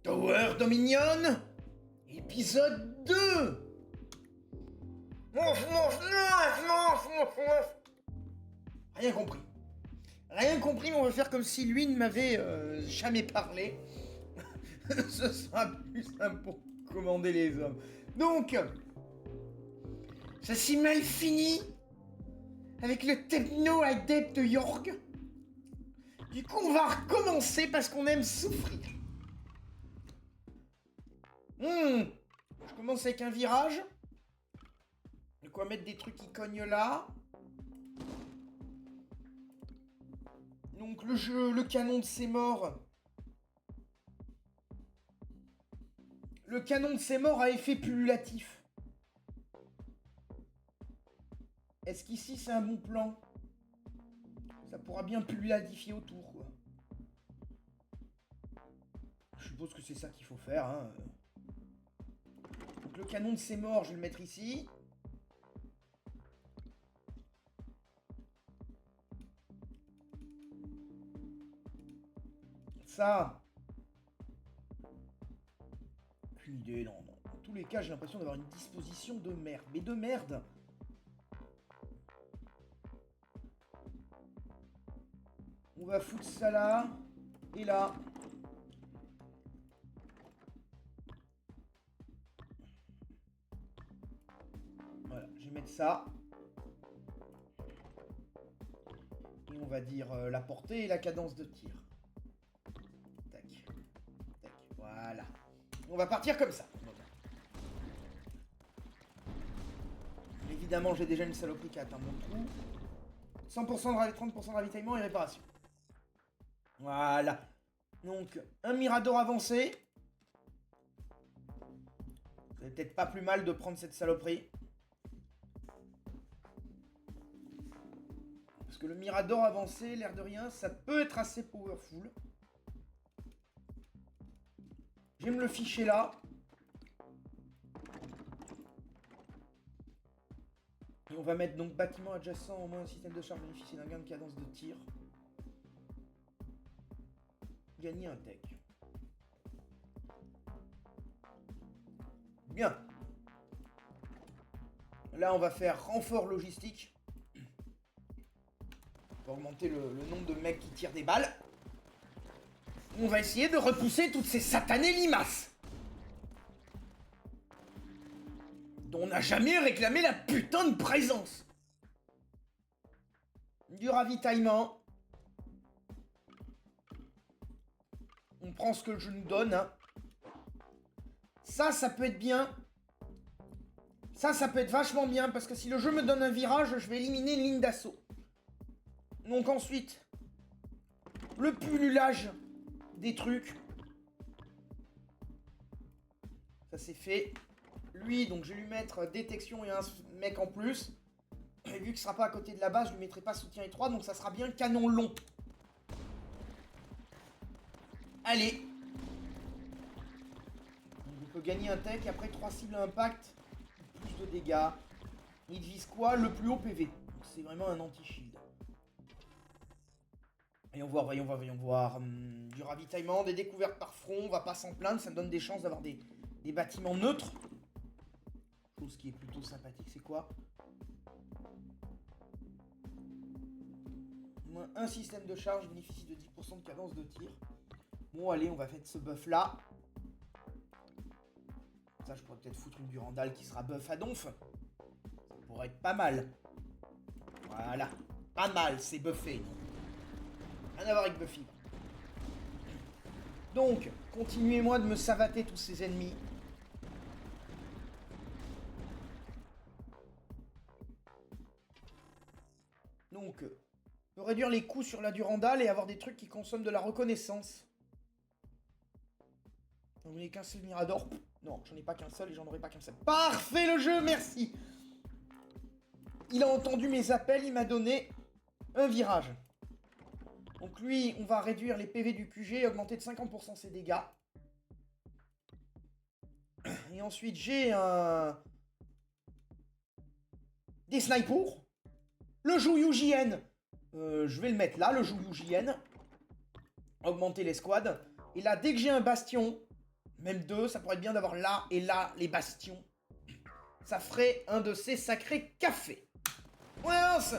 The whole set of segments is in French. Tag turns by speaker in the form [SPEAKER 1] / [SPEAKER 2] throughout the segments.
[SPEAKER 1] Tower Dominion, épisode 2. Rien compris. Rien compris, mais on va faire comme si lui ne m'avait jamais parlé. Ce sera plus simple pour commander les hommes. Donc, ça s'est mal fini avec le techno adepte York. Du coup, on va recommencer parce qu'on aime souffrir. Je commence avec un virage. De quoi mettre des trucs qui cognent là. Donc le canon de ses morts. Le canon de ses morts a effet pullulatif. Est-ce qu'ici c'est un bon plan? Ça pourra bien pullulatifier autour, quoi. Je suppose que c'est ça qu'il faut faire, hein. Donc le canon de ses morts, je vais le mettre ici. Ça. Aucune idée, non. Dans tous les cas, j'ai l'impression d'avoir une disposition de merde. Mais de merde. On va foutre ça là. Et là. Voilà, je vais mettre ça. Et on va dire la portée et la cadence de tir. Tac. Tac. Voilà. On va partir comme ça. Évidemment, j'ai déjà une saloperie qui a atteint mon trou. 30% de ravitaillement et réparation. Voilà. Donc, un Mirador avancé. C'est peut-être pas plus mal de prendre cette saloperie. Parce que le Mirador avancé, l'air de rien, ça peut être assez powerful. Je vais me le ficher là. Et on va mettre donc bâtiment adjacent, au moins un système de charge bénéficier d'un gain de cadence de tir. Gagner un tech. Bien. Là, on va faire renfort logistique. Pour augmenter le nombre de mecs qui tirent des balles. On va essayer de repousser toutes ces satanées limaces. Dont on n'a jamais réclamé la putain de présence. Du ravitaillement. On prend ce que le jeu nous donne. Hein. Ça peut être bien. Ça peut être vachement bien. Parce que si le jeu me donne un virage, je vais éliminer une ligne d'assaut. Donc ensuite, le pullulage des trucs. Ça c'est fait. Lui, donc je vais lui mettre détection et un mec en plus. Et vu qu'il sera pas à côté de la base, je lui mettrai pas soutien étroit. Donc ça sera bien canon long. Allez. On peut gagner un tech. Après 3 cibles à impact. Plus de dégâts. Il vise quoi? Le plus haut PV. C'est vraiment un anti-shield. Voyons voir. Du ravitaillement, des découvertes par front, on va pas s'en plaindre, ça me donne des chances d'avoir des bâtiments neutres. Chose qui est plutôt sympathique, c'est quoi? Moins un système de charge bénéficie de 10% de cadence de tir. Bon, allez, on va faire ce buff là. Ça, je pourrais peut-être foutre une Durandal qui sera buff à donf. Ça pourrait être pas mal. Voilà. Pas mal, c'est buffé. Rien à voir avec Buffy. Donc, continuez-moi de me savater tous ces ennemis. Donc, peut réduire les coûts sur la Durandal et avoir des trucs qui consomment de la reconnaissance. Vous n'avez qu'un seul Mirador? Non, j'en ai pas qu'un seul et j'en aurai pas qu'un seul. Parfait le jeu, merci. Il a entendu mes appels, il m'a donné un virage. Donc lui, on va réduire les PV du QG et augmenter de 50% ses dégâts. Et ensuite, j'ai des snipers. Le Jouyu JN. Je vais le mettre là, le Jouyu JN. Augmenter les squads. Et là, dès que j'ai un bastion, Même 2, ça pourrait être bien d'avoir là et là les bastions. Ça ferait un de ces sacrés cafés. Ouais, mince.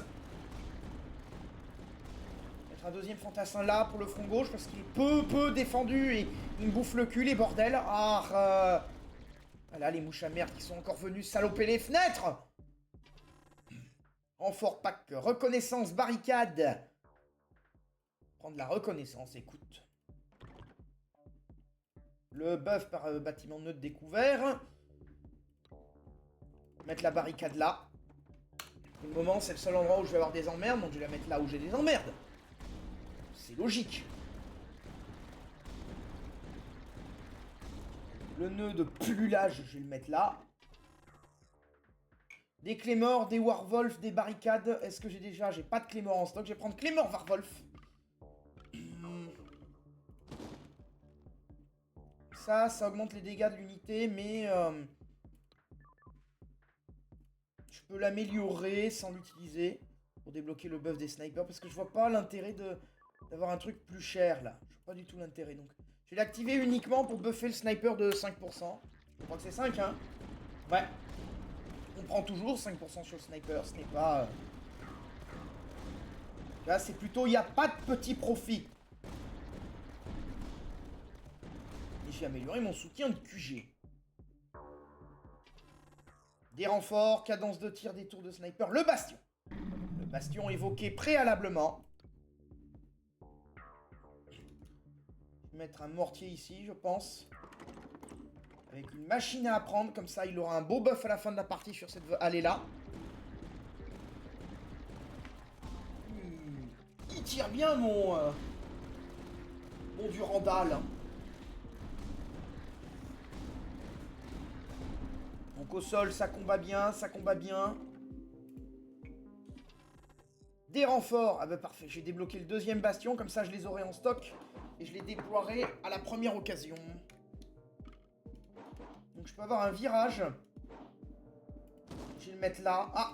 [SPEAKER 1] Mettre un deuxième fantassin là pour le front gauche parce qu'il est peu défendu et il me bouffe le cul, les bordels. Ah, voilà les mouches à merde qui sont encore venus saloper les fenêtres. Renfort pack, reconnaissance, barricade. Prendre la reconnaissance, écoute. Le buff par bâtiment neutre découvert. Mettre la barricade là. Pour le moment, c'est le seul endroit où je vais avoir des emmerdes, donc je vais la mettre là où j'ai des emmerdes. C'est logique. Le nœud de pullulage, je vais le mettre là. Des Claymores, des Warwolf, des barricades. Est-ce que j'ai déjà... J'ai pas de Claymore en stock. Je vais prendre Claymore Warwolf. Ça augmente les dégâts de l'unité, mais... je peux l'améliorer sans l'utiliser. Pour débloquer le buff des snipers. Parce que je vois pas l'intérêt d'avoir un truc plus cher, là. Je vois pas du tout l'intérêt, donc... Je vais l'activer uniquement pour buffer le sniper de 5%. Je crois que c'est 5, hein. Ouais. On prend toujours 5% sur le sniper, ce n'est pas... Là, c'est plutôt, il n'y a pas de petit profit. Et j'ai amélioré mon soutien de QG. Des renforts, cadence de tir, des tours de sniper, le bastion. Le bastion évoqué préalablement. Je vais mettre un mortier ici, je pense. Avec une machine à apprendre, comme ça il aura un beau buff à la fin de la partie sur cette allée-là. Il tire bien mon Durandal. Hein. Donc au sol, ça combat bien, ça combat bien. Des renforts. Ah bah parfait, j'ai débloqué le deuxième bastion, comme ça je les aurai en stock. Et je les déploierai à la première occasion. Donc je peux avoir un virage. Je vais le mettre là. Ah!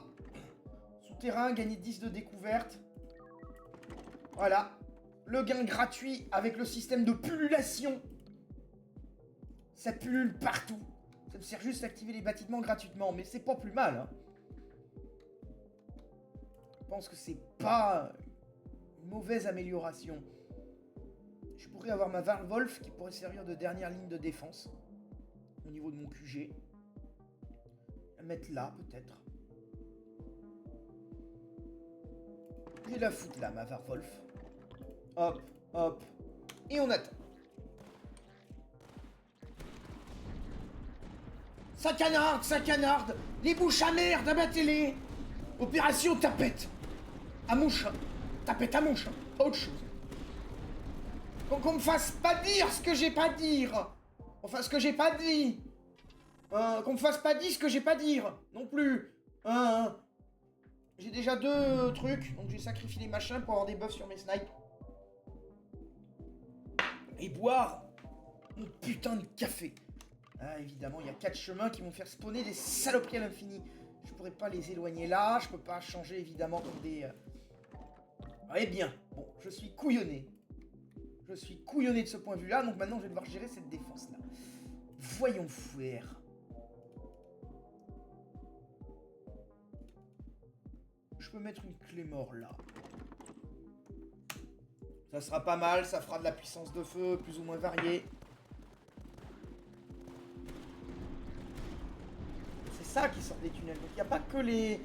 [SPEAKER 1] Souterrain, gagner 10 de découverte. Voilà. Le gain gratuit avec le système de pullulation. Ça pullule partout. Ça me sert juste à activer les bâtiments gratuitement. Mais c'est pas plus mal. Hein. Je pense que c'est pas une mauvaise amélioration. Je pourrais avoir ma Warwolf qui pourrait servir de dernière ligne de défense. Au niveau de mon QG. La mettre là, peut-être. Je vais la foutre là, ma Warwolf. Hop, hop. Et on attend. Ça canarde, ça canarde. Les bouches à merde, abattez-les. Opération tapette. À mouche. Tapette à mouche. Pas autre chose. Qu'on me fasse pas dire ce que j'ai pas dire. Enfin, ce que j'ai pas dit. Qu'on me fasse pas dire ce que j'ai pas dire. Non plus. J'ai déjà 2 trucs. Donc j'ai sacrifié les machins pour avoir des buffs sur mes snipes. Et boire mon putain de café. Ah, évidemment, il y a 4 chemins qui vont faire spawner des saloperies à l'infini. Je pourrais pas les éloigner là. Je peux pas changer, évidemment, comme des... Eh bien, bon, je suis couillonné. Je suis couillonné de ce point de vue-là. Donc maintenant, je vais devoir gérer cette défense-là. Voyons voir. Je peux mettre une Claymore là. Ça sera pas mal. Ça fera de la puissance de feu plus ou moins variée. C'est ça qui sort des tunnels. Donc il n'y a pas que les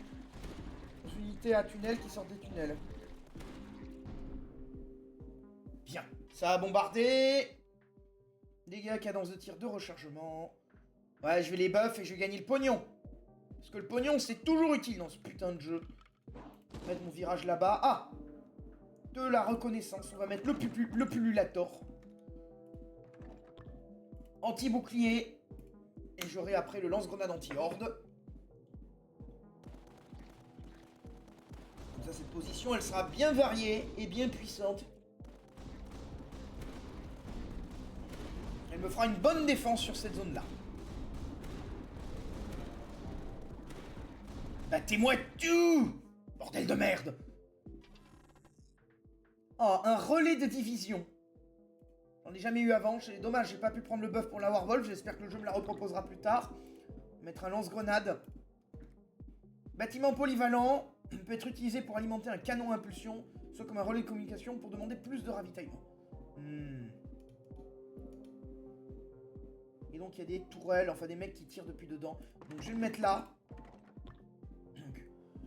[SPEAKER 1] unités à tunnels qui sortent des tunnels. Bien. Ça a bombardé. Dégâts, cadence de tir, de rechargement. Ouais, je vais les buff et je vais gagner le pognon. Parce que le pognon, c'est toujours utile dans ce putain de jeu. Mettre mon virage là-bas. Ah! De la reconnaissance. On va mettre le pullulator. Anti-bouclier. Et j'aurai après le lance-grenade anti-horde. Comme ça, cette position, elle sera bien variée et bien puissante. Elle me fera une bonne défense sur cette zone-là. Battez-moi tout! Bordel de merde! Oh, un relais de division. J'en ai jamais eu avant. C'est dommage, j'ai pas pu prendre le buff pour la Warwolf. J'espère que le jeu me la reproposera plus tard. Mettre un lance-grenade. Bâtiment polyvalent. Peut être utilisé pour alimenter un canon à impulsion, soit comme un relais de communication pour demander plus de ravitaillement. Et donc il y a des tourelles, enfin des mecs qui tirent depuis dedans. Donc je vais le mettre là. Donc,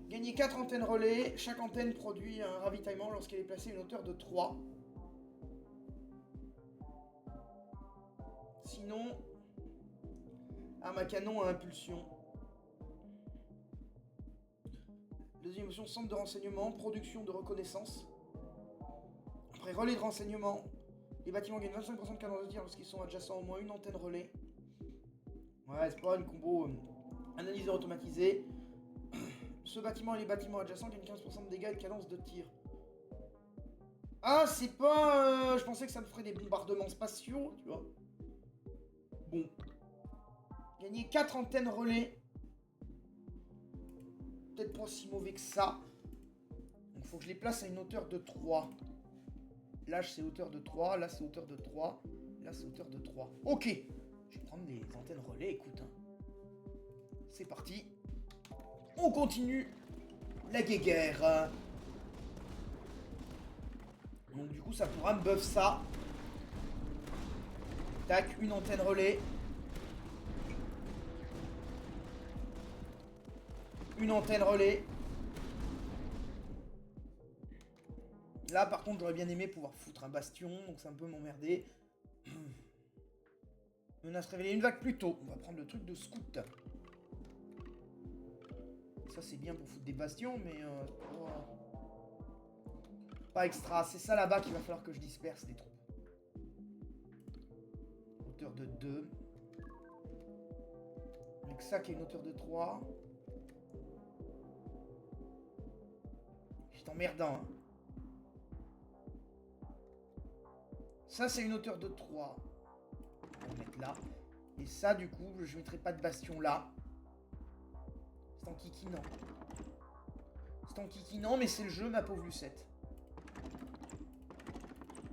[SPEAKER 1] gagner 4 antennes relais. Chaque antenne produit un ravitaillement lorsqu'elle est placée à une hauteur de 3. Sinon, arme à canon à impulsion. Deuxième option, centre de renseignement, production de reconnaissance. Après, relais de renseignement. Les bâtiments gagnent 25% de cadence de tir lorsqu'ils sont adjacents à au moins une antenne relais. Ouais, c'est pas une combo. Analyseur automatisé. Ce bâtiment et les bâtiments adjacents gagnent 15% de dégâts et de cadence de tir. Ah, c'est pas... je pensais que ça me ferait des bombardements spatiaux, tu vois. Bon. Gagner 4 antennes relais. Peut-être pas si mauvais que ça. Donc faut que je les place à une hauteur de 3. Là c'est hauteur de 3, là c'est hauteur de 3, là c'est hauteur de 3. Ok, je vais prendre les antennes relais, écoute. C'est parti. On continue la guéguerre. Donc du coup ça pourra me buff ça. Tac, une antenne relais. Une antenne relais. Là par contre j'aurais bien aimé pouvoir foutre un bastion, donc ça un peu m'emmerder. Menace révélée une vague plus tôt. On va prendre le truc de scout. Ça c'est bien pour foutre des bastions, mais pas extra. C'est ça là-bas qu'il va falloir que je disperse les troupes. Hauteur de 2. Avec ça qui est une hauteur de 3. C'est emmerdant, hein. Ça, c'est une hauteur de 3. On va le mettre là. Et ça, du coup, je mettrai pas de bastion là. C'est en kikinant. C'est en kikinant, mais c'est le jeu, ma pauvre Lucette.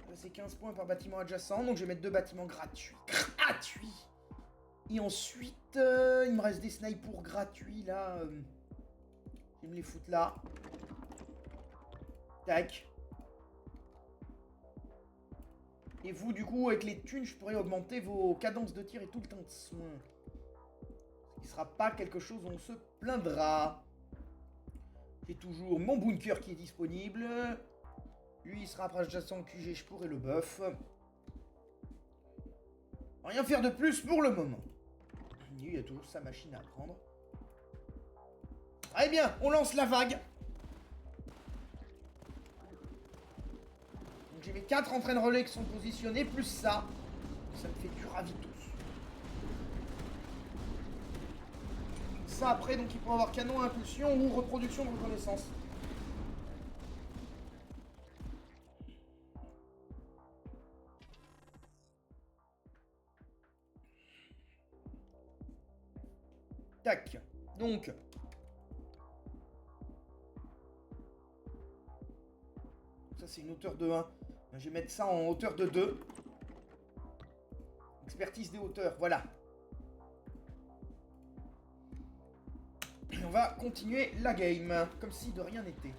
[SPEAKER 1] Là, c'est 15 points par bâtiment adjacent. Donc, je vais mettre 2 bâtiments gratuits. Gratuits. Et ensuite, il me reste des snipers gratuits, là. Je vais me les foutre là. Tac. Et vous, du coup, avec les thunes, je pourrais augmenter vos cadences de tir et tout le temps de soin. Ce qui sera pas quelque chose où on se plaindra. J'ai toujours mon bunker qui est disponible. Lui, il sera adjacent QG, je pourrais le buff. Rien faire de plus pour le moment. Il y a toujours sa machine à prendre. Très bien, on lance la vague. Donc j'ai mes 4 entraînes relais qui sont positionnés, plus ça. Ça me fait du ravitos. Ça après, donc il peut avoir canon à impulsion ou reproduction de reconnaissance. Tac. Donc. Ça c'est une hauteur de 1. Je vais mettre ça en hauteur de 2. Expertise des hauteurs, voilà. Et on va continuer la game, comme si de rien n'était.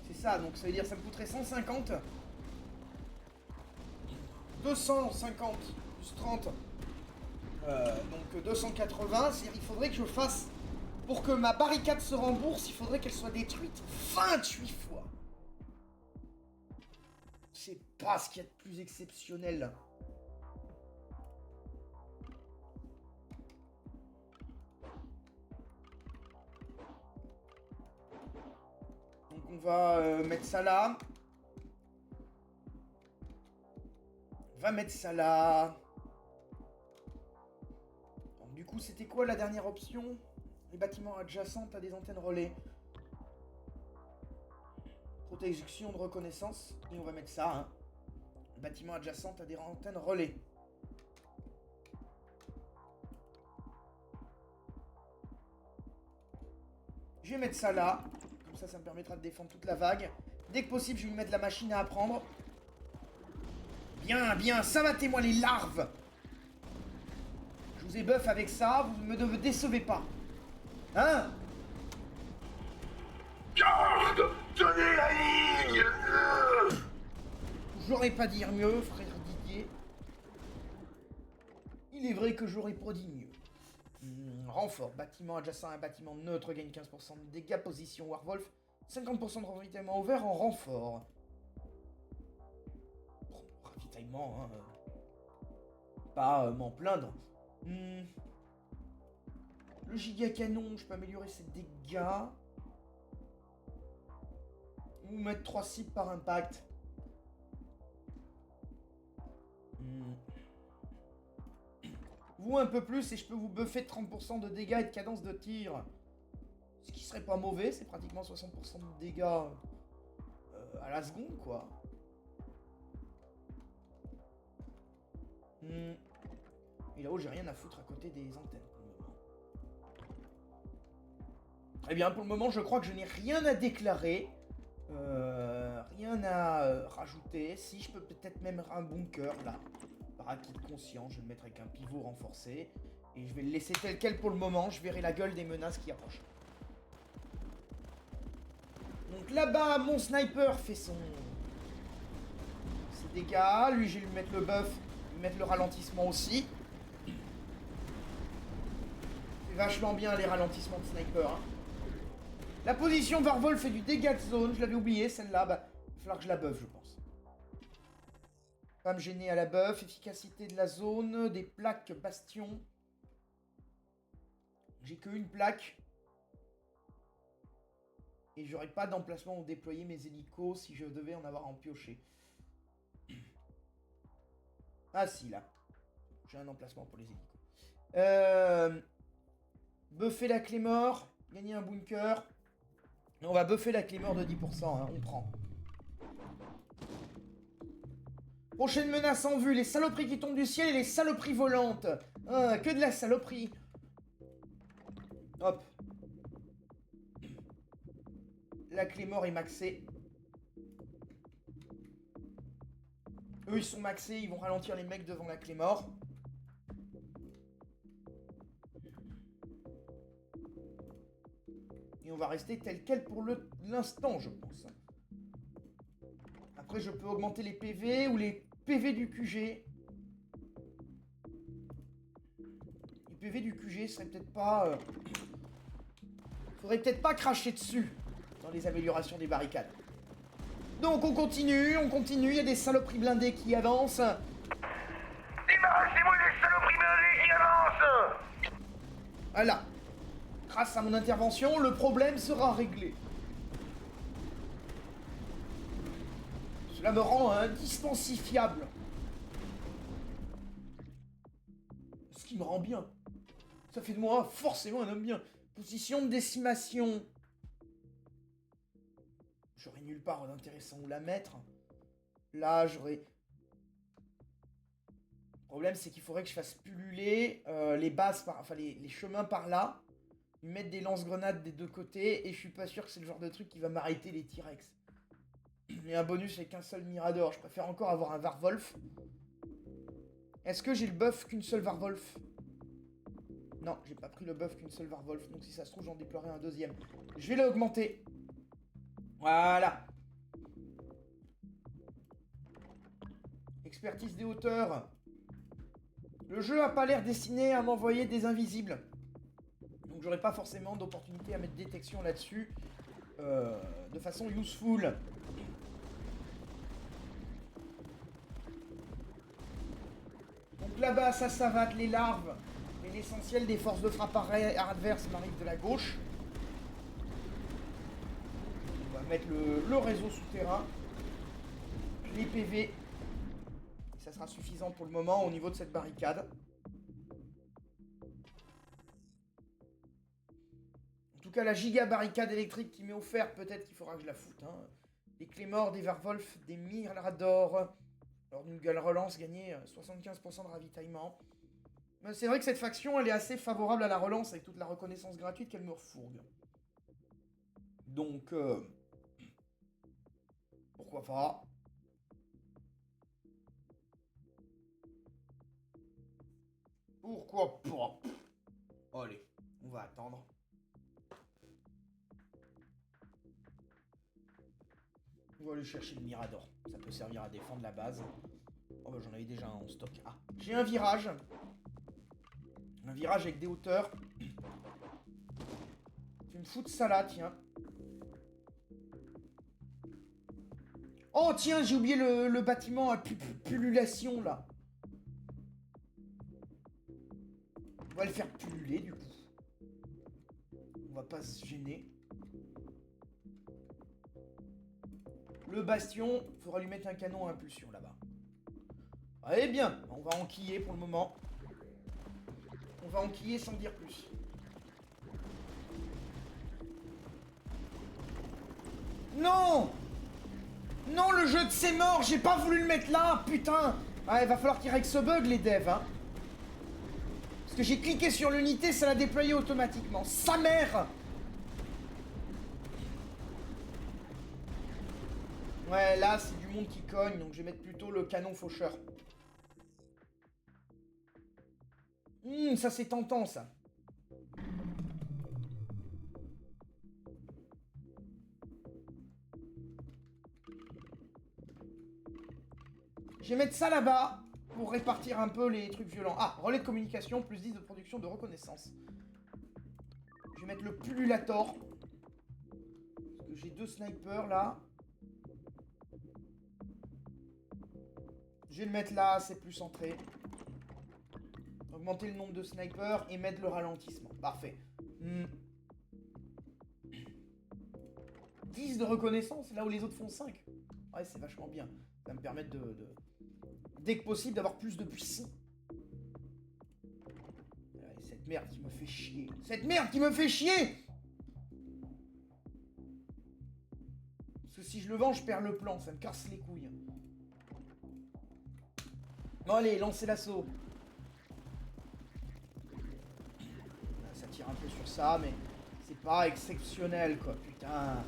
[SPEAKER 1] C'est ça, donc ça veut dire que ça me coûterait 150. 250 plus 30. Donc 280. C'est-à-dire qu'il faudrait que je fasse... Pour que ma barricade se rembourse, il faudrait qu'elle soit détruite 28 fois. C'est pas ce qu'il y a de plus exceptionnel. Donc on va mettre ça là. On va mettre ça là. Donc, du coup, c'était quoi la dernière option ? Les bâtiments adjacents à des antennes relais. Protection de reconnaissance. Et on va mettre ça. Hein. Les bâtiments adjacents à des antennes relais. Je vais mettre ça là. Comme ça, ça me permettra de défendre toute la vague. Dès que possible, je vais lui mettre la machine à apprendre. Bien, bien, savatez-moi les larves. Je vous ai buff avec ça, vous ne me décevez pas. Hein?
[SPEAKER 2] Garde! Tenez la ligne!
[SPEAKER 1] J'aurais pas dit mieux, frère Didier. Il est vrai que j'aurais pas dit mieux. Renfort, bâtiment adjacent à un bâtiment neutre, gagne 15% de dégâts, position Warwolf, 50% de ravitaillement ouvert en renfort. Bon, ravitaillement, hein. Pas m'en plaindre. Le giga canon, je peux améliorer ses dégâts. Ou mettre 3 cibles par impact. Vous un peu plus et je peux vous buffer de 30% de dégâts et de cadence de tir. Ce qui serait pas mauvais, c'est pratiquement 60% de dégâts à la seconde, quoi. Et là-haut, j'ai rien à foutre à côté des antennes pour le moment. Très bien, pour le moment, je crois que je n'ai rien à déclarer. Rien à rajouter. Si, je peux peut-être même un bunker, là. Par acquis de conscience, je vais le mettre avec un pivot renforcé. Et je vais le laisser tel quel pour le moment. Je verrai la gueule des menaces qui approchent. Donc là-bas, mon sniper fait ses dégâts. Lui, je vais lui mettre le buff, lui mettre le ralentissement aussi. C'est vachement bien les ralentissements de sniper. Hein. La position Warwolf fait du dégât de zone. Je l'avais oublié, celle-là. Bah, il va falloir que je la buff, je pense. Pas me gêner à la buff. Efficacité de la zone. Des plaques bastion. J'ai qu'une plaque. Et j'aurais pas d'emplacement où déployer mes hélicos si je devais en avoir en piocher. Ah si, là. J'ai un emplacement pour les hélicos. Buffer la clé mort. Gagner un bunker. On va buffer la clé mort de 10%, hein, on prend. Prochaine menace en vue, les saloperies qui tombent du ciel et les saloperies volantes. Ah, que de la saloperie. Hop. La clé mort est maxée. Eux, ils sont maxés, ils vont ralentir les mecs devant la clé mort. Et on va rester tel quel pour l'instant, je pense. Après, je peux augmenter les PV ou les PV du QG. Les PV du QG seraient peut-être pas... Faudrait peut-être pas cracher dessus dans les améliorations des barricades. Donc on continue, il y a des saloperies blindées qui avancent.
[SPEAKER 2] Débarrassez-moi des saloperies blindées qui avancent!
[SPEAKER 1] Voilà. Grâce à mon intervention, le problème sera réglé. Cela me rend indispensifiable. Ce qui me rend bien. Ça fait de moi forcément un homme bien. Position de décimation. J'aurais nulle part d'intéressant où la mettre. Là, j'aurais... Le problème, c'est qu'il faudrait que je fasse pulluler les bases, enfin les chemins par là. Lui mettre des lance-grenades des deux côtés. Et je suis pas sûr que c'est le genre de truc qui va m'arrêter les T-Rex. Et un bonus avec un seul Mirador. Je préfère encore avoir un Warwolf. Est-ce que j'ai le buff qu'une seule Warwolf? Non, j'ai pas pris le buff qu'une seule Warwolf. Donc si ça se trouve, j'en déploierai un deuxième. Je vais l'augmenter. Voilà. Expertise des hauteurs. Le jeu a pas l'air destiné à m'envoyer des invisibles. Donc j'aurai pas forcément d'opportunité à mettre détection là-dessus. De façon useful. Donc là-bas, ça savate les larves. Et l'essentiel des forces de frappe adverses m'arrive de la gauche. On va mettre le réseau souterrain. Les PV. Et ça sera suffisant pour le moment au niveau de cette barricade. En tout cas, la giga barricade électrique qui m'est offerte, peut-être qu'il faudra que je la foute. Hein. Des clés morts, des Warwolf, des Miradors. Lors d'une gueule relance, gagner 75% de ravitaillement. Mais c'est vrai que cette faction, elle est assez favorable à la relance avec toute la reconnaissance gratuite qu'elle me refourgue. Donc, pourquoi pas. Pourquoi pas? Allez, on va attendre. On va aller chercher le Mirador. Ça peut servir à défendre la base. Oh bah j'en avais déjà un en stock. Ah, j'ai un virage. Un virage avec des hauteurs. Tu me fous de ça là, tiens. Oh tiens, j'ai oublié le bâtiment à pullulation là. On va le faire pulluler du coup. On va pas se gêner. Le bastion, il faudra lui mettre un canon à impulsion là-bas. Allez bien, on va enquiller pour le moment. On va enquiller sans dire plus. Non! Non, le jeu de c'est mort, j'ai pas voulu le mettre là, putain! Ouais, va falloir qu'ils règlent ce bug, les devs, hein. Parce que j'ai cliqué sur l'unité, ça l'a déployé automatiquement. Sa mère! Ouais, là, c'est du monde qui cogne, donc je vais mettre plutôt le canon faucheur. Ça c'est tentant, ça. Je vais mettre ça là-bas pour répartir un peu les trucs violents. Ah, relais de communication, plus 10 de production de reconnaissance. Je vais mettre le pullulator. Parce que j'ai 2 snipers là. Je vais le mettre là, c'est plus centré. Augmenter le nombre de snipers et mettre le ralentissement. Parfait. 10 de reconnaissance, là où les autres font 5. Ouais, c'est vachement bien. Ça va me permettre dès que possible, d'avoir plus de puissance. Ouais, cette merde qui me fait chier. Cette merde qui me fait chier! Parce que si je le vends, je perds le plan. Ça me casse les couilles. Bon, allez, lancez l'assaut. Ça tire un peu sur ça, mais c'est pas exceptionnel, quoi. Putain.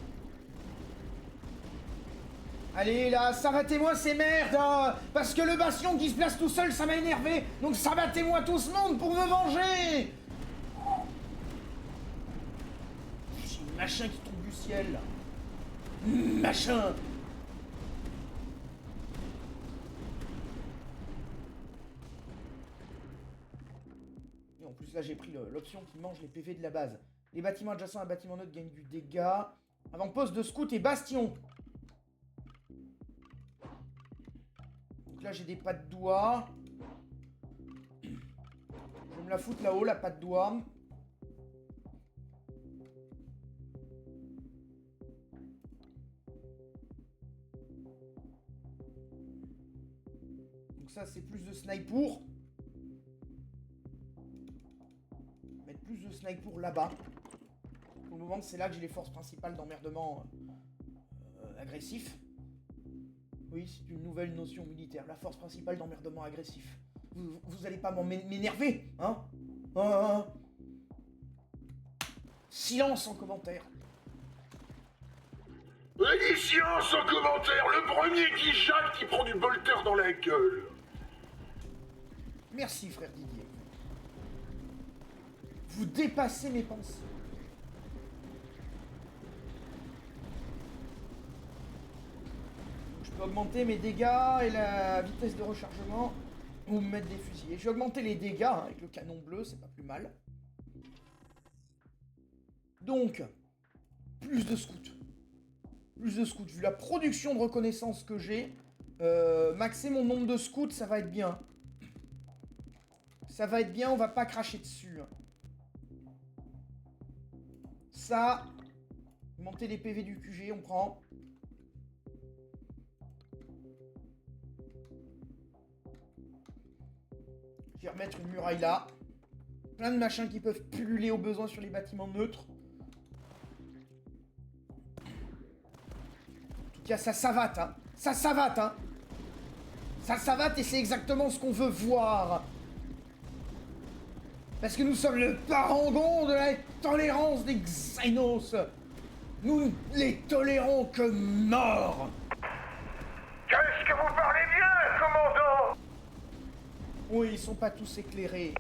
[SPEAKER 1] Allez, là, sabatez-moi ces merdes, hein, parce que le bastion qui se place tout seul, ça m'a énervé. Donc sabatez-moi tout ce monde pour me venger. J'ai un machin qui tombe du ciel, là. Machin. Et en plus, là, j'ai pris l'option qui mange les PV de la base. Les bâtiments adjacents à un bâtiment neutre gagnent du dégât. Avant-poste de scout et bastion. Donc là, j'ai des pas de doigts. Je vais me la foutre là-haut, la patte de doigt. Donc ça, c'est plus de sniper. Mettre plus de sniper là-bas. Pour le moment, c'est là que j'ai les forces principales d'emmerdement agressif. Oui, c'est une nouvelle notion militaire. La force principale d'emmerdement agressif. Vous allez pas m'énerver, hein? Silence en commentaire.
[SPEAKER 2] Allez, silence en commentaire. Le premier qui jette, qui prend du bolter dans la gueule.
[SPEAKER 1] Merci, frère Didier. Vous dépassez mes pensées. Je peux augmenter mes dégâts et la vitesse de rechargement ou me mettre des fusils. Et je vais augmenter les dégâts hein, avec le canon bleu, c'est pas plus mal. Donc, plus de scouts. Plus de scouts. Vu la production de reconnaissance que j'ai, maxer mon nombre de scouts, ça va être bien. Ça va être bien, on va pas cracher dessus. Ça, monter les PV du QG, on prend. Je vais remettre une muraille là. Plein de machins qui peuvent pulluler au besoin sur les bâtiments neutres. En tout cas, ça savate, hein. Ça savate, hein. Ça savate et c'est exactement ce qu'on veut voir. Parce que nous sommes le parangon de la tolérance des Xenos. Nous les tolérons que mort. Oui, ils sont pas tous éclairés.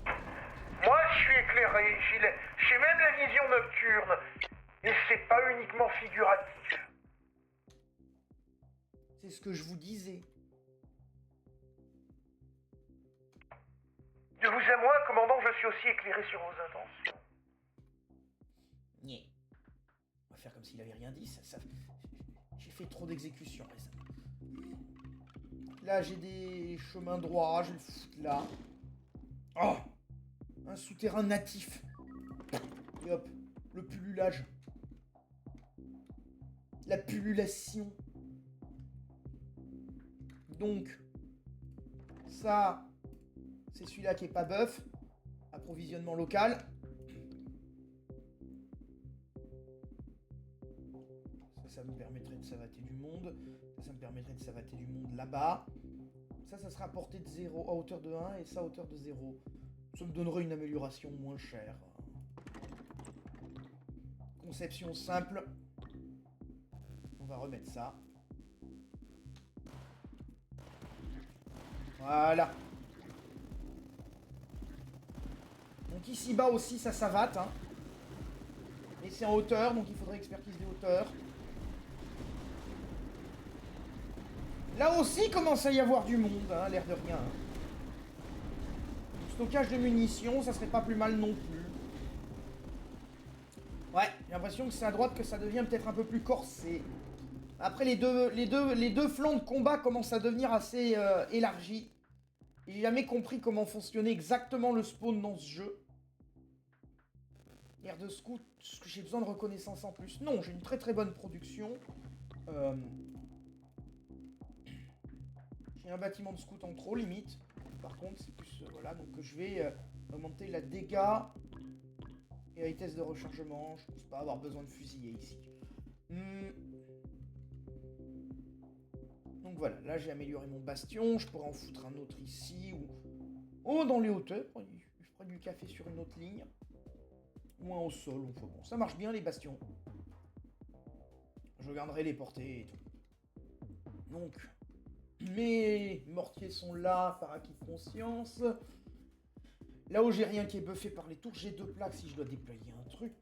[SPEAKER 3] Moi, je suis éclairé, j'ai même la vision nocturne. Et c'est pas uniquement figuratif.
[SPEAKER 1] C'est ce que je vous disais.
[SPEAKER 3] De vous à moi, commandant, je suis aussi éclairé sur vos intentions.
[SPEAKER 1] Nyeh. On va faire comme s'il avait rien dit. J'ai fait trop d'exécutions récemment. Là, j'ai des chemins droits. Je vais le foutre là. Oh, un souterrain natif. Et hop, le pullulage. La pullulation. Donc, ça, c'est celui-là qui est pas buff. Approvisionnement local. Ça me permettrait de savater du monde. Ça me permettrait de savater du monde là-bas. Ça sera à portée de 0 à hauteur de 1 et ça à hauteur de 0. Ça me donnerait une amélioration moins chère. Conception simple. On va remettre ça. Voilà. Donc ici-bas aussi, ça savate. Hein. Et c'est en hauteur, donc il faudrait expertise des hauteurs. Là aussi, il commence à y avoir du monde, hein, l'air de rien. Hein. Stockage de munitions, ça serait pas plus mal non plus. Ouais, j'ai l'impression que c'est à droite que ça devient peut-être un peu plus corsé. Après, les deux flancs de combat commencent à devenir assez élargis. Et j'ai jamais compris comment fonctionnait exactement le spawn dans ce jeu. Air de scout, j'ai besoin de reconnaissance en plus. Non, j'ai une très très bonne production. J'ai un bâtiment de scout en trop, limite. Par contre, c'est plus... voilà, donc je vais augmenter la dégâts et la vitesse de rechargement. Je pense pas avoir besoin de fusiller ici. Donc voilà, là j'ai amélioré mon bastion. Je pourrais en foutre un autre ici ou... Oh, dans les hauteurs. Je ferai du café sur une autre ligne. Ou un au sol. Enfin bon, ça marche bien les bastions. Je garderai les portées et tout. Donc... mes mortiers sont là, par acquis de conscience. Là où j'ai rien qui est buffé par les tours, j'ai 2 plaques si je dois déployer un truc.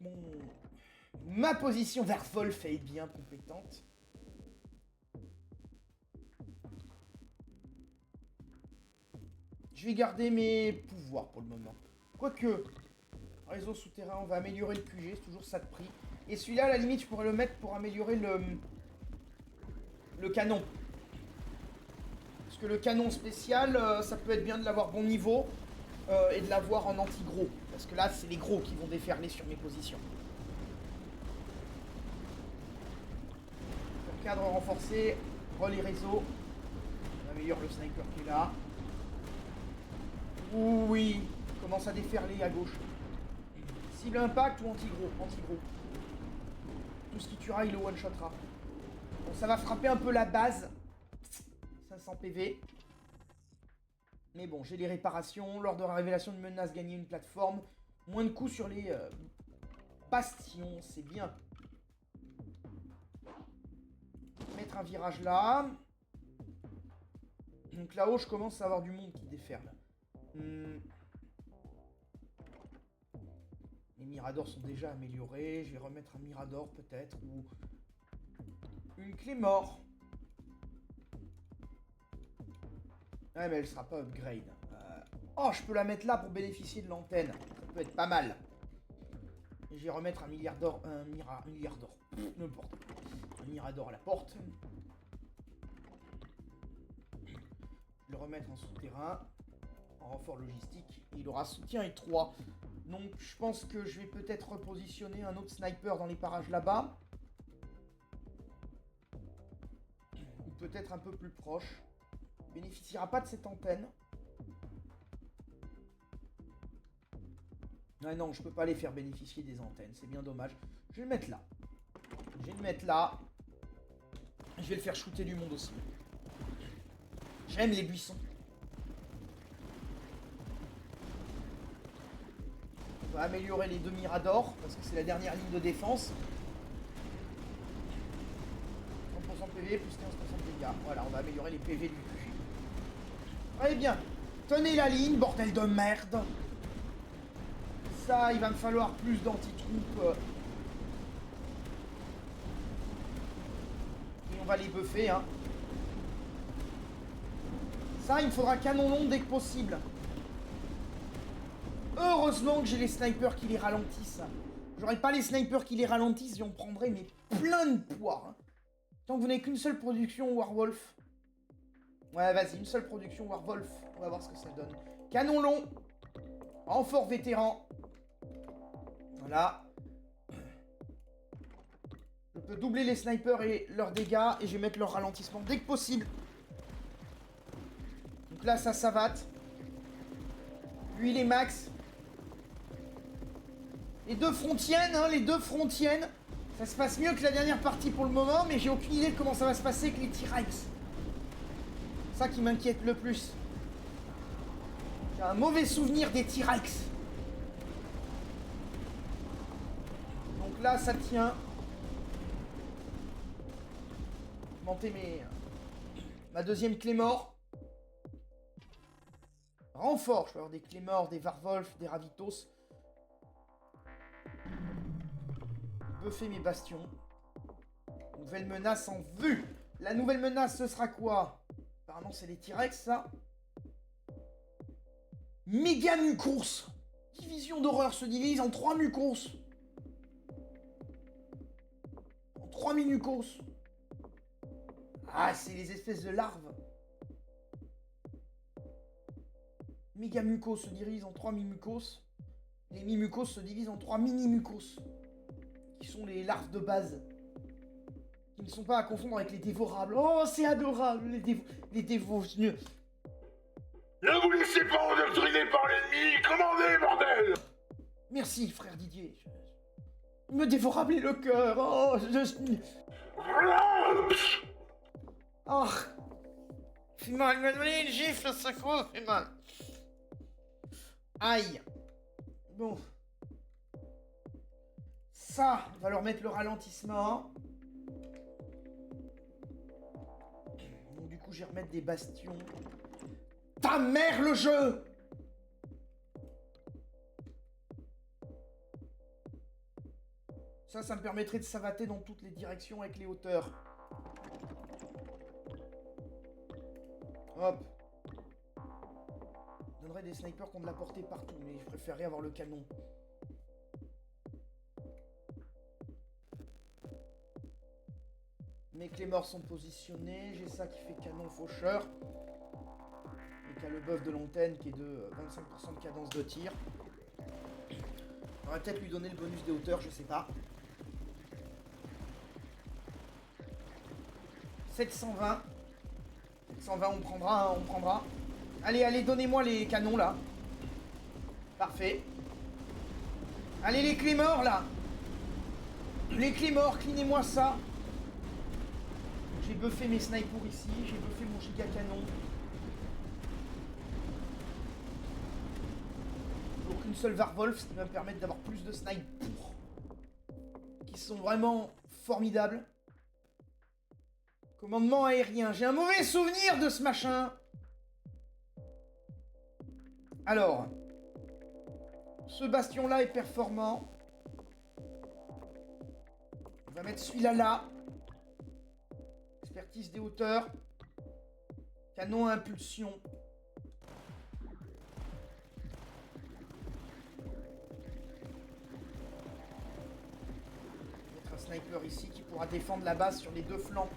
[SPEAKER 1] Ma position vers Wolf est bien compétente. Je vais garder mes pouvoirs pour le moment. Quoique, réseau souterrain, on va améliorer le QG, c'est toujours ça de prix. Et celui-là, à la limite, je pourrais le mettre pour améliorer le canon. Parce que le canon spécial, ça peut être bien de l'avoir bon niveau et de l'avoir en anti-gros. Parce que là, c'est les gros qui vont déferler sur mes positions. Le cadre renforcé, relais réseau. On améliore le sniper qui est là. Oui, commence à déferler à gauche. Cible impact ou anti-gros? Anti-gros. Tout ce qui tuera, il le one-shotera. Bon, ça va frapper un peu la base. 500 PV. Mais bon, j'ai les réparations. Lors de la révélation de menace, gagner une plateforme. Moins de coups sur les bastions, c'est bien. Mettre un virage là. Donc là-haut, je commence à avoir du monde qui déferle. Les miradors sont déjà améliorés. Je vais remettre un mirador peut-être. Ou une clé mort. Ouais, mais elle sera pas upgrade. Oh, je peux la mettre là pour bénéficier de l'antenne. Ça peut être pas mal. Et je vais remettre un milliard d'or. Un milliard d'or. N'importe. Un mirador à la porte. Le remettre en souterrain. En renfort logistique. Et il aura soutien et 3. Donc, je pense que je vais peut-être repositionner un autre sniper dans les parages là-bas. Ou peut-être un peu plus proche. Bénéficiera pas de cette antenne. Ah non, je peux pas les faire bénéficier des antennes. C'est bien dommage. Je vais le mettre là. Je vais le mettre là. Je vais le faire shooter du monde aussi. J'aime les buissons. On va améliorer les 2 miradors, parce que c'est la dernière ligne de défense. 30% de PV plus 15% de dégâts. Voilà, on va améliorer les PV du QG. Allez bien. Tenez la ligne, bordel de merde. Ça, il va me falloir plus d'anti-troupes. Et on va les buffer, hein. Ça, il me faudra canon long dès que possible. Heureusement que j'ai les snipers qui les ralentissent. J'aurais pas les snipers qui les ralentissent et on prendrait mais plein de poids. Hein. Tant que vous n'avez qu'une seule production Warwolf. Ouais, vas-y, une seule production Warwolf. On va voir ce que ça donne. Canon long. Renfort vétéran. Voilà. Je peux doubler les snipers et leurs dégâts et je vais mettre leur ralentissement dès que possible. Donc là, ça savate. Lui, il est max. Les deux fronts tiennent, hein, les deux fronts tiennent. Ça se passe mieux que la dernière partie pour le moment, mais j'ai aucune idée de comment ça va se passer avec les T-Rex. C'est ça qui m'inquiète le plus. J'ai un mauvais souvenir des T-Rex. Donc là, ça tient. Monter ma deuxième clé mort. Renfort, je peux avoir des clés morts, des Warwolf, des Ravitos. Buffer mes bastions. Nouvelle menace en vue. La nouvelle menace, ce sera quoi? Apparemment, c'est les T-Rex, ça. Méga Mucos. Division d'horreur se divise en 3 Mucos. En 3 Minucos. Ah, c'est les espèces de larves. Méga Mucos se divise en 3 Mimucos. Les Mimucos se divisent en 3 Mini-Mucos. Qui sont les larves de base. Qui ne sont pas à confondre avec les dévorables. Oh, c'est adorable, les dévos.
[SPEAKER 2] Ne vous laissez pas endoctriner par l'ennemi. Commandez, bordel.
[SPEAKER 1] Merci, frère Didier. Me dévorable est le cœur. Oh, Oh. Fait mal, il m'a donné une gifle, ça quoi, fait mal. Aïe. Bon. Ça, on va leur mettre le ralentissement. Donc du coup, je vais remettre des bastions. Ta mère, le jeu! Ça me permettrait de savater dans toutes les directions avec les hauteurs. Hop. Je donnerais des snipers qui ont de la portée partout, mais je préférerais avoir le canon. Mes clés morts sont positionnés. J'ai ça qui fait canon faucheur. Et qui a le buff de l'antenne qui est de 25% de cadence de tir. On va peut-être lui donner le bonus des hauteurs, je sais pas. 720. 720, on prendra, hein, on prendra. Allez, allez, donnez-moi les canons, là. Parfait. Allez, les clés morts, là. Les clés morts, clinez-moi ça. J'ai buffé mes snipers ici, j'ai buffé mon giga canon. Donc une seule Warwolf, ce qui va me permettre d'avoir plus de snipers. Qui sont vraiment formidables. Commandement aérien, j'ai un mauvais souvenir de ce machin. Alors, ce bastion-là est performant. On va mettre celui-là là. Expertise des hauteurs. Canon à impulsion. Mettre un sniper ici qui pourra défendre la base sur les deux flancs.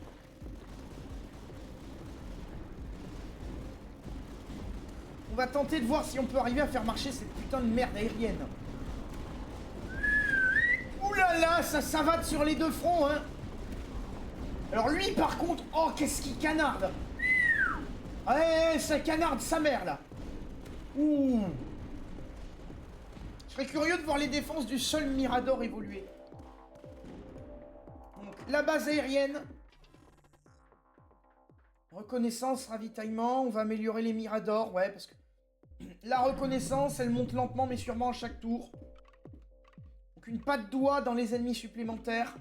[SPEAKER 1] On va tenter de voir si on peut arriver à faire marcher cette putain de merde aérienne. Ouh là là, ça savate sur les deux fronts, hein. Alors lui, par contre, oh, qu'est-ce qu'il canarde. Ouais, ça canarde sa mère, là. Ouh. Je serais curieux de voir les défenses du seul Mirador évoluer. Donc, la base aérienne. Reconnaissance, ravitaillement, on va améliorer les Miradors, ouais, parce que la reconnaissance, elle monte lentement mais sûrement à chaque tour. Donc une patte d'oie dans les ennemis supplémentaires.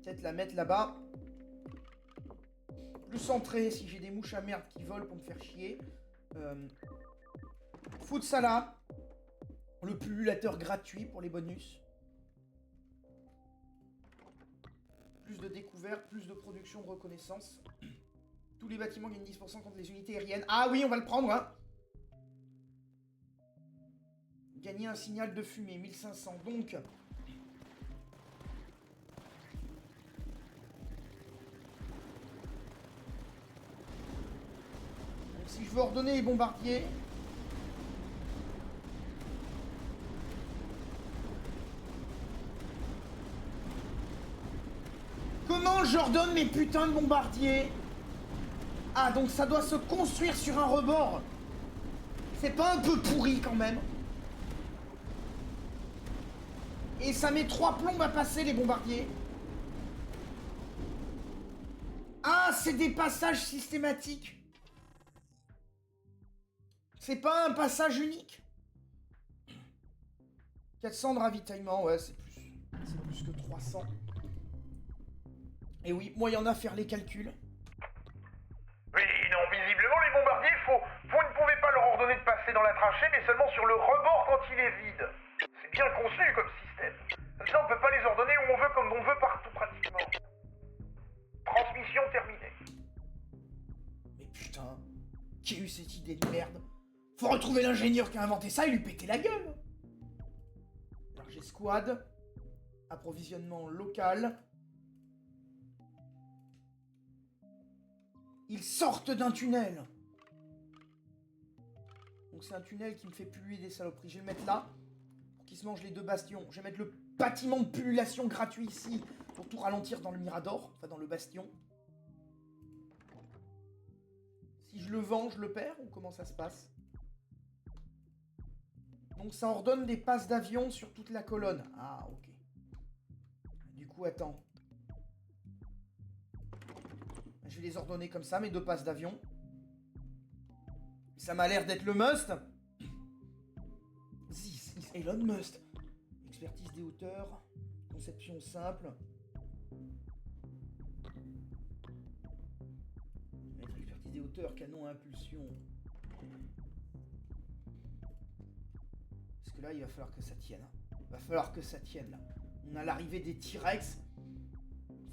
[SPEAKER 1] Peut-être la mettre là-bas. Plus centré si j'ai des mouches à merde qui volent pour me faire chier. Futsala, le pullulateur gratuit pour les bonus. Plus de découvertes, plus de production, de reconnaissance. Tous les bâtiments gagnent 10% contre les unités aériennes. Ah oui, on va le prendre, hein. Gagner un signal de fumée, 1500. Donc... si je veux ordonner les bombardiers... Comment j'ordonne mes putains de bombardiers? Ah, donc ça doit se construire sur un rebord. C'est pas un peu pourri quand même? Et ça met 3 plombes à passer les bombardiers. Ah, c'est des passages systématiques. C'est pas un passage unique. 400 de ravitaillement, ouais, c'est plus que 300. Et oui, moyen à faire les calculs.
[SPEAKER 3] Oui, non, visiblement, les bombardiers, vous ne pouvez pas leur ordonner de passer dans la tranchée, mais seulement sur le rebord quand il est vide. C'est bien conçu comme système. Comme ça, on peut pas les ordonner où on veut, comme on veut, partout, pratiquement. Transmission terminée.
[SPEAKER 1] Mais putain, qui a eu cette idée de merde? Faut retrouver l'ingénieur qui a inventé ça et lui péter la gueule. Alors j'ai squad, approvisionnement local. Ils sortent d'un tunnel. Donc c'est un tunnel qui me fait puer des saloperies. Je vais le mettre là, pour qu'ils se mangent les 2 bastions. Je vais mettre le bâtiment de pullulation gratuit ici, pour tout ralentir dans le Mirador, enfin dans le bastion. Si je le vends, je le perds, ou comment ça se passe? Donc ça ordonne des passes d'avion sur toute la colonne. Ah, ok. Du coup, attends. Je vais les ordonner comme ça, mes 2 passes d'avion. Ça m'a l'air d'être le must. This is Elon Musk. Expertise des hauteurs. Conception simple. Expertise des hauteurs, canon à impulsion. Parce que là, il va falloir que ça tienne. Il va falloir que ça tienne, là. On a l'arrivée des T-Rex.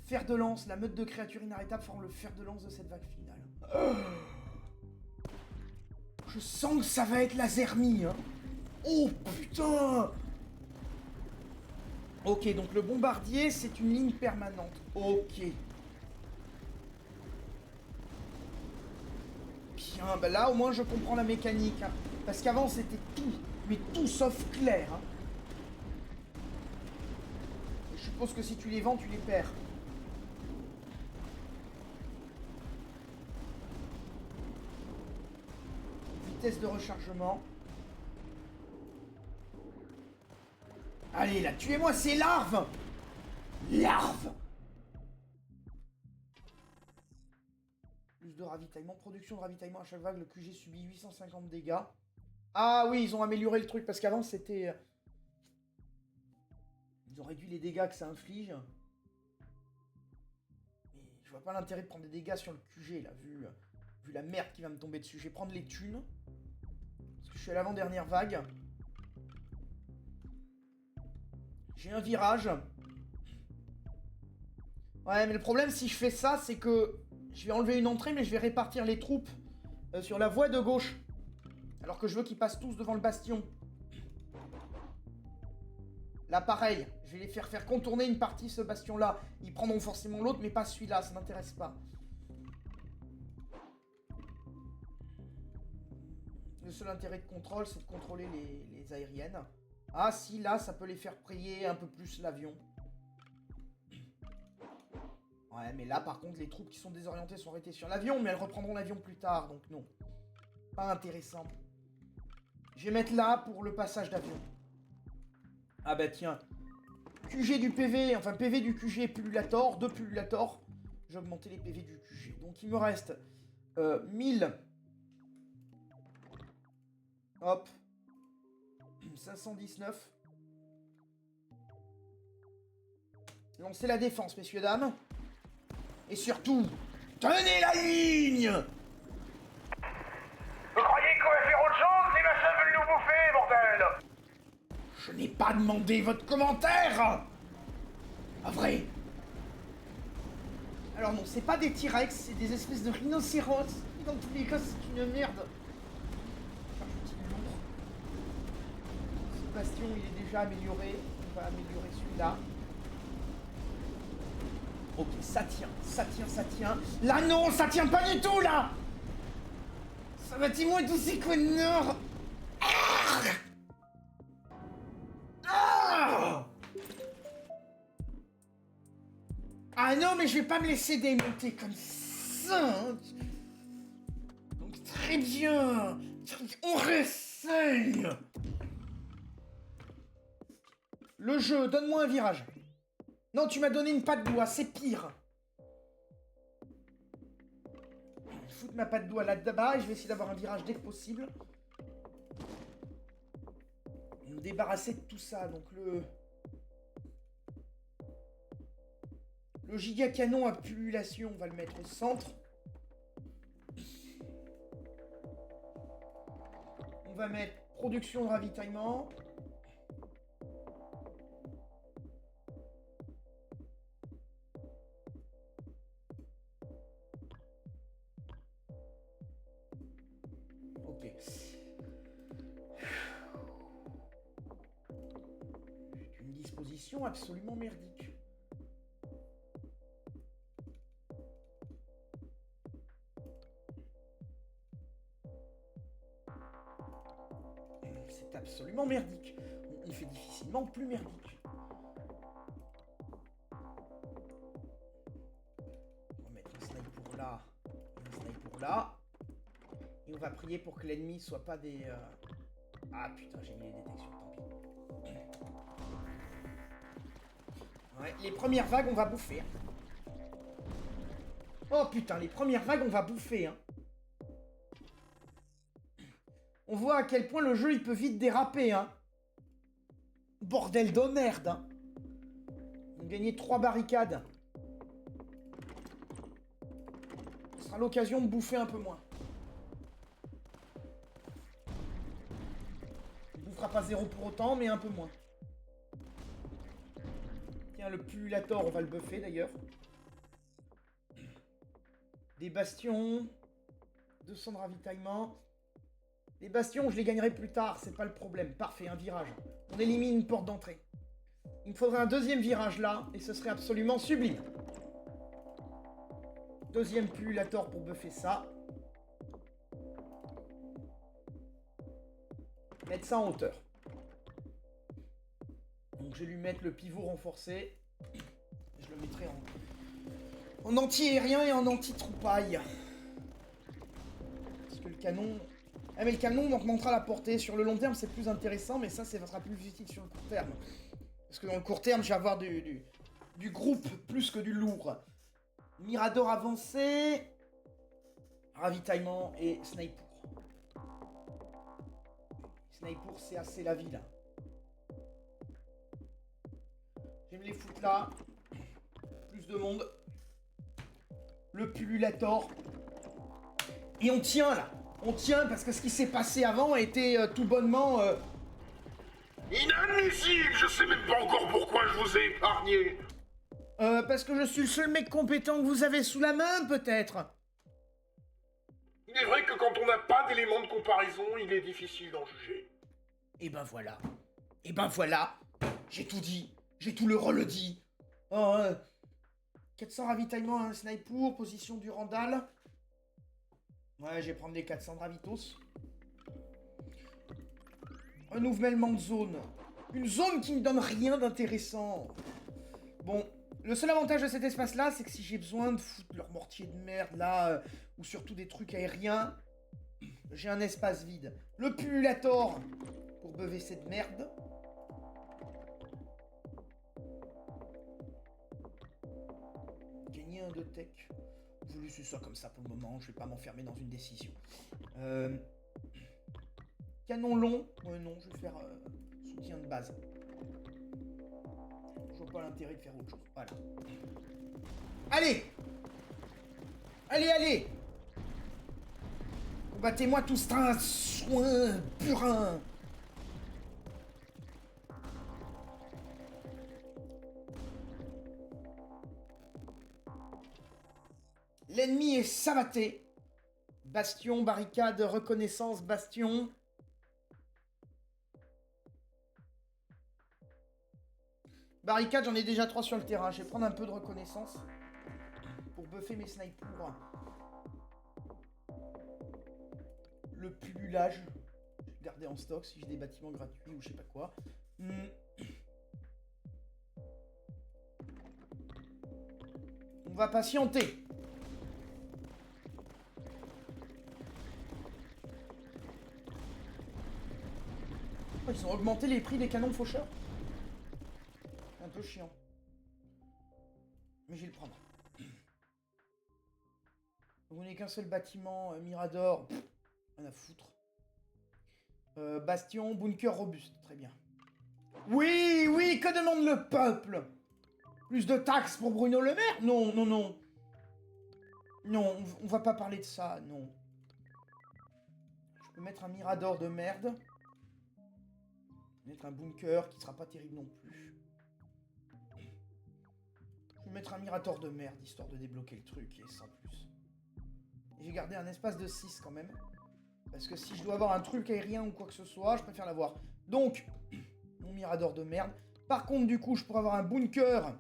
[SPEAKER 1] Fer de lance, la meute de créatures inarrêtables forme le fer de lance de cette vague finale. Je sens que ça va être la zermie, hein. Oh putain. Ok, donc le bombardier, c'est une ligne permanente. Ok. Bien, bah là au moins je comprends la mécanique, hein. Parce qu'avant c'était tout, mais tout sauf clair, hein. Et je suppose que si tu les vends, tu les perds. Vitesse de rechargement. Allez là, tuez-moi ces larves! Larves! Plus de ravitaillement, production de ravitaillement à chaque vague, le QG subit 850 dégâts. Ah oui, ils ont amélioré le truc, parce qu'avant c'était... Ils ont réduit les dégâts que ça inflige. Mais je vois pas l'intérêt de prendre des dégâts sur le QG, là, vu la merde qui va me tomber dessus. Je vais prendre les thunes. Parce que je suis à l'avant-dernière vague. J'ai un virage. Ouais, mais le problème, si je fais ça, c'est que je vais enlever une entrée, mais je vais répartir les troupes sur la voie de gauche. Alors que je veux qu'ils passent tous devant le bastion. Là, pareil, je vais les faire contourner une partie ce bastion-là. Ils prendront forcément l'autre, mais pas celui-là, ça m'intéresse pas. Le seul intérêt de contrôle, c'est de contrôler les aériennes. Ah si, là, ça peut les faire prier un peu plus l'avion. Ouais, mais là, par contre, les troupes qui sont désorientées sont arrêtées sur l'avion, mais elles reprendront l'avion plus tard, donc non. Pas intéressant. Je vais mettre là pour le passage d'avion. Ah bah tiens. QG du PV, enfin PV du QG pullulator, 2 pullulator. J'ai augmenté les PV du QG. Donc il me reste 1000. Hop. 519. Lancez la défense, messieurs, dames. Et surtout, tenez la ligne!
[SPEAKER 3] Vous croyez
[SPEAKER 1] n'ai pas demandé votre commentaire. Ah vrai? Alors non, c'est pas des T-Rex, c'est des espèces de rhinocéros. Dans tous les cas, c'est une merde. Ce bastion, il est déjà amélioré. On va améliorer celui-là. Ok, ça tient, ça tient, ça tient. Là non, ça tient pas du tout là. Ça bâtiment est aussi connard. Ah non, mais je vais pas me laisser démonter comme ça. Hein. Donc très bien. On réessaye. Le jeu, donne-moi un virage. Non, tu m'as donné une patte doigt, c'est pire. Je vais foutre ma patte doigt là-bas et je vais essayer d'avoir un virage dès que possible. Me débarrasser de tout ça, donc le giga canon à pullulation, on va le mettre au centre. On va mettre production de ravitaillement. Ok. Une disposition absolument merdique. C'est absolument merdique. On fait difficilement plus merdique. On va mettre un sniper là, un sniper là. Et on va prier pour que l'ennemi soit pas des... Ah putain, j'ai mis les détections, tant pis. Ouais, les premières vagues, on va bouffer. Hein. Oh putain, les premières vagues, on va bouffer. Hein. On voit à quel point le jeu, il peut vite déraper. Hein. Bordel de merde. Hein. On a gagné 3 barricades. Ce sera l'occasion de bouffer un peu moins. On bouffera pas 0 pour autant, mais un peu moins. Tiens, le pullulator, on va le buffer d'ailleurs. Des bastions. 200 de ravitaillement. Les bastions, je les gagnerai plus tard, c'est pas le problème. Parfait, un virage. On élimine une porte d'entrée. Il me faudrait un deuxième virage là, et ce serait absolument sublime. Deuxième pullulator pour buffer ça. Mettre ça en hauteur. Donc je vais lui mettre le pivot renforcé. Je le mettrai en anti-aérien et en anti-troupaille. Parce que le canon... Ah mais le canon augmentera la portée. Sur le long terme, c'est plus intéressant, mais ça sera plus utile sur le court terme. Parce que dans le court terme, je vais avoir du groupe plus que du lourd. Mirador avancé. Ravitaillement et sniper. Sniper, c'est assez la vie, là. Je vais me les foutre là. Plus de monde. Le pullulator. Et on tient, là. On tient parce que ce qui s'est passé avant était tout bonnement...
[SPEAKER 2] Inadmissible! Je sais même pas encore pourquoi je vous ai épargné!
[SPEAKER 1] parce que je suis le seul mec compétent que vous avez sous la main, peut-être.
[SPEAKER 2] Il est vrai que quand on n'a pas d'éléments de comparaison, il est difficile d'en juger.
[SPEAKER 1] Et ben voilà. Et ben voilà. J'ai tout dit. J'ai tout le redit. Oh, 400 ravitaillement à un sniper, position du Randall. Ouais, je vais prendre les 400 de ravitos. Renouvellement de zone. Une zone qui ne donne rien d'intéressant. Bon, le seul avantage de cet espace-là, c'est que si j'ai besoin de foutre leur mortier de merde, là, ou surtout des trucs aériens, j'ai un espace vide. Le pullulator, pour beuver cette merde. Gagner un de tech. Je vais laisser ça comme ça pour le moment, je vais pas m'enfermer dans une décision. Canon long, ouais non, je vais faire soutien de base. Je vois pas l'intérêt de faire autre chose, voilà. Allez! Allez, allez! Combattez-moi tous un soin purin! L'ennemi est savaté. Bastion, barricade, reconnaissance, bastion. Barricade, j'en ai déjà 3 sur le terrain. Je vais prendre un peu de reconnaissance pour buffer mes snipers. Le pullulage. Je vais garder en stock si j'ai des bâtiments gratuits ou je sais pas quoi. On va patienter. Oh, ils ont augmenté les prix des canons faucheurs. Un peu chiant. Mais je vais le prendre. Vous n'avez qu'un seul bâtiment, Mirador. Rien à foutre. Bastion, bunker robuste. Très bien. Oui, oui, que demande le peuple? Plus de taxes pour Bruno Le Maire? Non, non, non. Non, on va pas parler de ça, non. Je peux mettre un Mirador de merde. Mettre un bunker qui sera pas terrible non plus. Je vais mettre un Mirador de merde, histoire de débloquer le truc, et sans plus. J'ai gardé un espace de 6 quand même. Parce que si je dois avoir un truc aérien ou quoi que ce soit, je préfère l'avoir. Donc, mon Mirador de merde. Par contre, du coup, je pourrais avoir un bunker.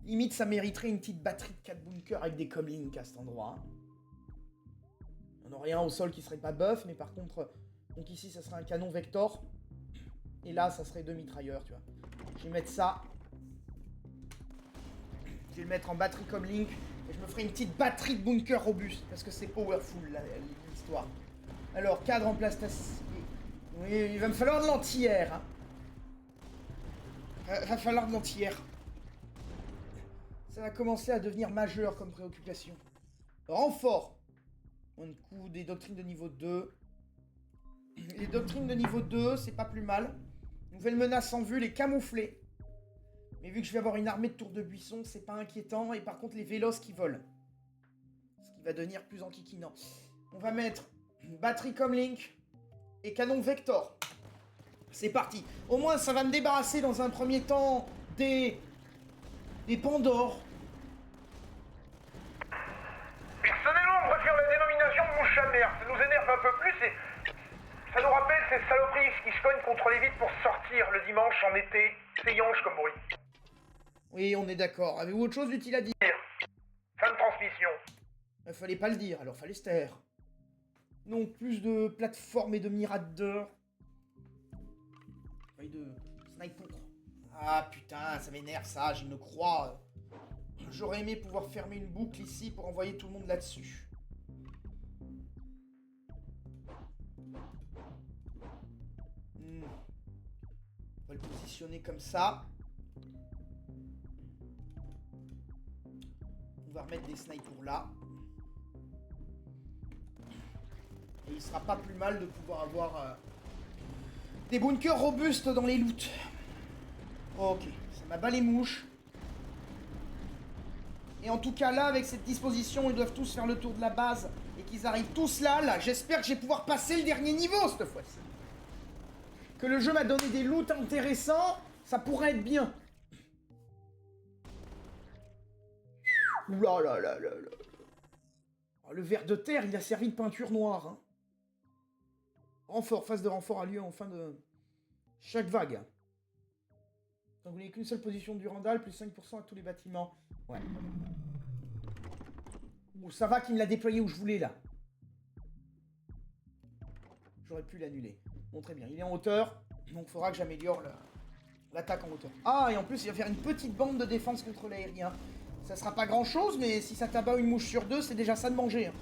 [SPEAKER 1] Limite, ça mériterait une petite batterie de 4 bunkers avec des comlinks à cet endroit. On n'aurait rien au sol qui serait pas buff, mais par contre, donc ici, ça serait un canon Vector. Et là, ça serait 2 mitrailleurs, tu vois. Je vais mettre ça. Je vais le mettre en batterie comlink. Et je me ferai une petite batterie de bunker robuste. Parce que c'est powerful, l'histoire. Alors, cadre en plastique. Oui, il va me falloir de l'anti-air. Hein. Va falloir de l'anti-air. Ça va commencer à devenir majeur comme préoccupation. Renfort. On coup des doctrines de niveau 2. Les doctrines de niveau 2, c'est pas plus mal. Nouvelle menace en vue, les camouflés. Mais vu que je vais avoir une armée de tours de buisson, c'est pas inquiétant. Et par contre, les vélos qui volent. Ce qui va devenir plus enquiquinant. On va mettre une batterie comlink et canon Vector. C'est parti. Au moins, ça va me débarrasser dans un premier temps des Pandores.
[SPEAKER 3] Personnellement, on préfère la dénomination de mouche à merde. Ça nous énerve un peu plus et ça nous rappelle ces saloperies qui se cognent contre les vitres pour sortir le dimanche en été. C'est yonche comme bruit.
[SPEAKER 1] Oui, on est d'accord. Avez-vous autre chose d'utile à dire?
[SPEAKER 3] Fin de transmission.
[SPEAKER 1] Il fallait pas le dire, alors fallait se taire. Donc, plus de plateformes et de miradors. Et de sniper. Ah putain, ça m'énerve ça, j'ai une croix. J'aurais aimé pouvoir fermer une boucle ici pour envoyer tout le monde là-dessus. On va le positionner comme ça. On va remettre des snipers là. Et il sera pas plus mal de pouvoir avoir des bunkers robustes dans les loots. Ok, ça m'abat les mouches. Et en tout cas là, avec cette disposition, ils doivent tous faire le tour de la base. Et qu'ils arrivent tous là, j'espère que je vais pouvoir passer le dernier niveau cette fois-ci. Que le jeu m'a donné des loots intéressants, ça pourrait être bien. Ouh là là là là là. Oh, le ver de terre, il a servi de peinture noire. Hein. Renfort, phase de renfort a lieu en fin de chaque vague. Donc vous n'avez qu'une seule position du Randall, plus 5% à tous les bâtiments. Ouais. Ouh, ça va qu'il me l'a déployé où je voulais là. J'aurais pu l'annuler. Bon, très bien. Il est en hauteur, donc il faudra que j'améliore l'attaque en hauteur. Ah, et en plus, il va faire une petite bande de défense contre l'aérien. Ça sera pas grand chose, mais si ça t'abat une mouche sur 2, c'est déjà ça de manger. Hein.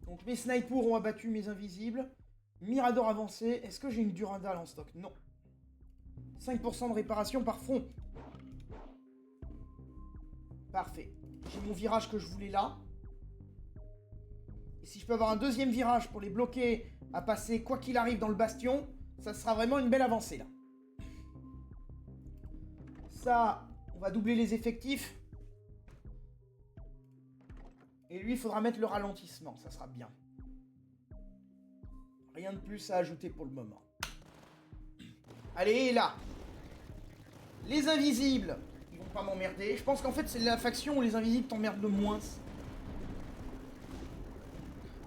[SPEAKER 1] Donc mes snipers ont abattu mes invisibles. Mirador avancé. Est-ce que j'ai une Durandal en stock? Non. 5% de réparation par front. Parfait. J'ai mon virage que je voulais là. Et si je peux avoir un deuxième virage pour les bloquer à passer quoi qu'il arrive dans le bastion, ça sera vraiment une belle avancée là. Ça, on va doubler les effectifs. Et lui, il faudra mettre le ralentissement, ça sera bien. Rien de plus à ajouter pour le moment. Allez, là. Les invisibles, ils vont pas m'emmerder. Je pense qu'en fait, c'est la faction où les invisibles t'emmerdent le moins.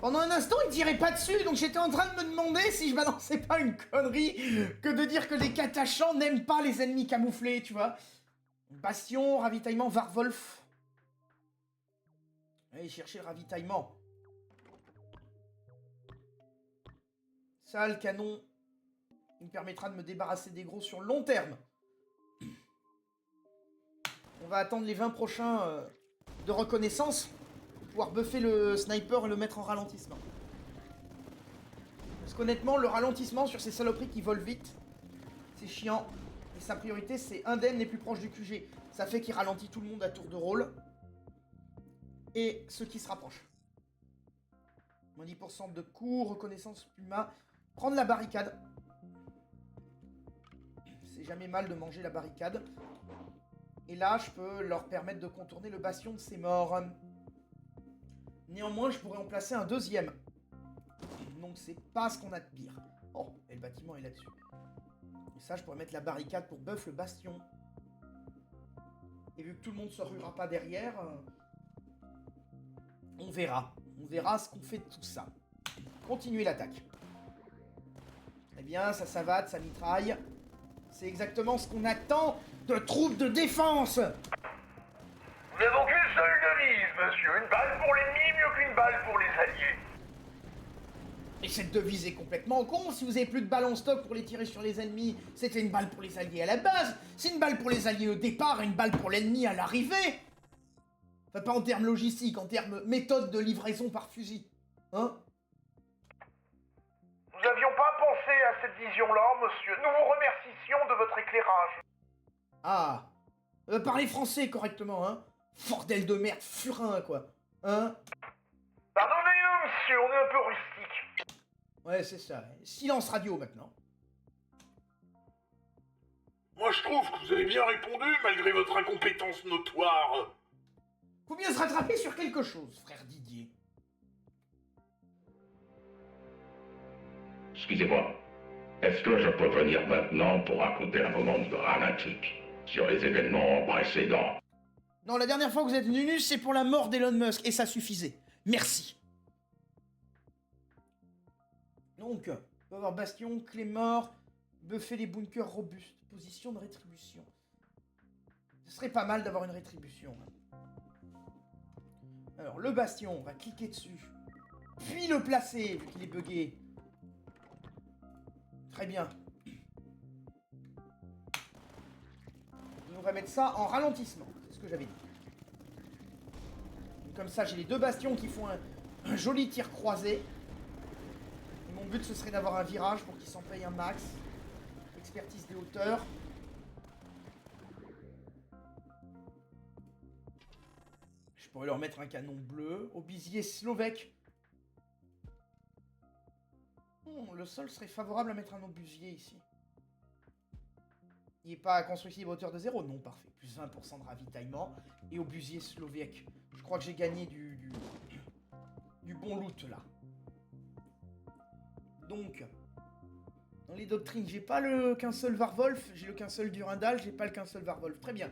[SPEAKER 1] Pendant un instant, ils tiraient pas dessus, donc j'étais en train de me demander si je balançais pas une connerie que de dire que les catachans n'aiment pas les ennemis camouflés, tu vois. Bastion, ravitaillement, Varwolf. Allez, chercher le ravitaillement. Ça, le canon, il me permettra de me débarrasser des gros sur le long terme. On va attendre les 20 prochains de reconnaissance pour pouvoir buffer le sniper et le mettre en ralentissement. Parce qu'honnêtement, le ralentissement sur ces saloperies qui volent vite, c'est chiant. Et sa priorité, c'est indemne les plus proches du QG. Ça fait qu'il ralentit tout le monde à tour de rôle. Et ceux qui se rapprochent. Moins 10% de coups, reconnaissance Puma. Prendre la barricade. C'est jamais mal de manger la barricade. Et là, je peux leur permettre de contourner le bastion de ces morts. Néanmoins, je pourrais en placer un deuxième. Donc c'est pas ce qu'on a de pire. Oh, et le bâtiment est là-dessus. Et ça, je pourrais mettre la barricade pour buff le bastion. Et vu que tout le monde se ruera pas derrière, on verra. On verra ce qu'on fait de tout ça. Continuez l'attaque. Très bien, ça savate, ça mitraille. C'est exactement ce qu'on attend de troupes de défense.
[SPEAKER 3] Nous n'avons qu'une seule devise, monsieur. Une balle pour l'ennemi, mieux qu'une balle pour les alliés.
[SPEAKER 1] Et cette devise est complètement con. Si vous avez plus de balles en stock pour les tirer sur les ennemis, c'était une balle pour les alliés à la base. C'est une balle pour les alliés au départ et une balle pour l'ennemi à l'arrivée. Enfin, pas en termes logistiques, en termes méthode de livraison par fusil. Hein?
[SPEAKER 3] Nous n'avions pas pensé à cette vision-là, monsieur. Nous vous remercions de votre éclairage.
[SPEAKER 1] Ah. Parlez français correctement, hein? Bordel de merde, furin, quoi. Hein?
[SPEAKER 3] Pardonnez-nous, monsieur, on est un peu rustique.
[SPEAKER 1] Ouais, c'est ça. Silence radio, maintenant.
[SPEAKER 2] Moi, je trouve que vous avez bien répondu, malgré votre incompétence notoire.
[SPEAKER 1] Faut bien se rattraper sur quelque chose, frère Didier.
[SPEAKER 4] Excusez-moi, est-ce que je peux venir maintenant pour raconter un moment dramatique sur les événements précédents?
[SPEAKER 1] Non, la dernière fois que vous êtes venu, c'est pour la mort d'Elon Musk, et ça suffisait. Merci. Donc, on va avoir Bastion, clé mort, buffer les bunkers robustes, position de rétribution. Ce serait pas mal d'avoir une rétribution. Alors, le Bastion, on va cliquer dessus. Puis le placer, vu qu'il est bugué. Très bien. Et on va mettre ça en ralentissement. C'est ce que j'avais dit. Donc, comme ça, j'ai les deux bastions qui font un joli tir croisé. Et mon but, ce serait d'avoir un virage pour qu'ils s'en payent un max. Expertise des hauteurs. Je pourrais leur mettre un canon bleu. Obisier slovèque. Le sol serait favorable à mettre un obusier ici. Il n'est pas constructible à hauteur de 0. Non, parfait. Plus 20% de ravitaillement. Et obusier slovéque. Je crois que j'ai gagné du bon loot, là. Donc, dans les doctrines, j'ai pas le qu'un seul Varwolf. J'ai le qu'un seul Durandal. J'ai pas le qu'un seul Varwolf. Très bien.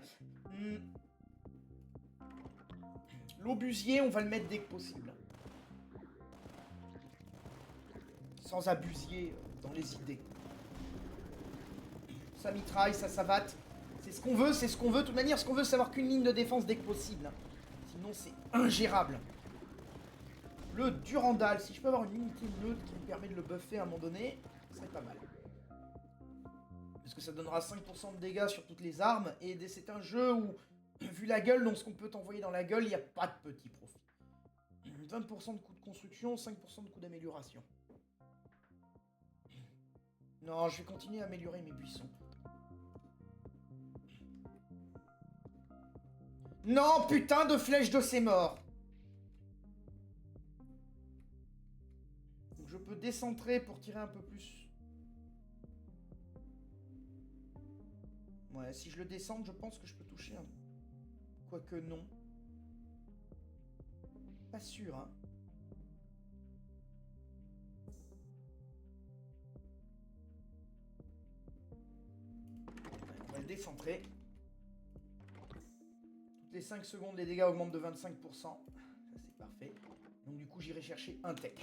[SPEAKER 1] L'obusier, on va le mettre dès que possible. Sans abusier dans les idées. Ça mitraille, ça savate. C'est ce qu'on veut, c'est ce qu'on veut. De toute manière, ce qu'on veut, c'est avoir qu'une ligne de défense dès que possible. Sinon, c'est ingérable. Le Durandal, si je peux avoir une unité neutre qui me permet de le buffer à un moment donné, ce serait pas mal. Parce que ça donnera 5% de dégâts sur toutes les armes. Et c'est un jeu où, vu la gueule, donc ce qu'on peut t'envoyer dans la gueule, il n'y a pas de petit profit. 20% de coûts de construction, 5% de coûts d'amélioration. Non, je vais continuer à améliorer mes buissons. Non, putain de flèche de ces morts. Donc je peux décentrer pour tirer un peu plus. Ouais, si je le descends, je pense que je peux toucher un... Quoique non. Pas sûr, hein. décentré. Toutes les 5 secondes, les dégâts augmentent de 25%. Ça, c'est parfait. Donc, du coup, j'irai chercher un tech.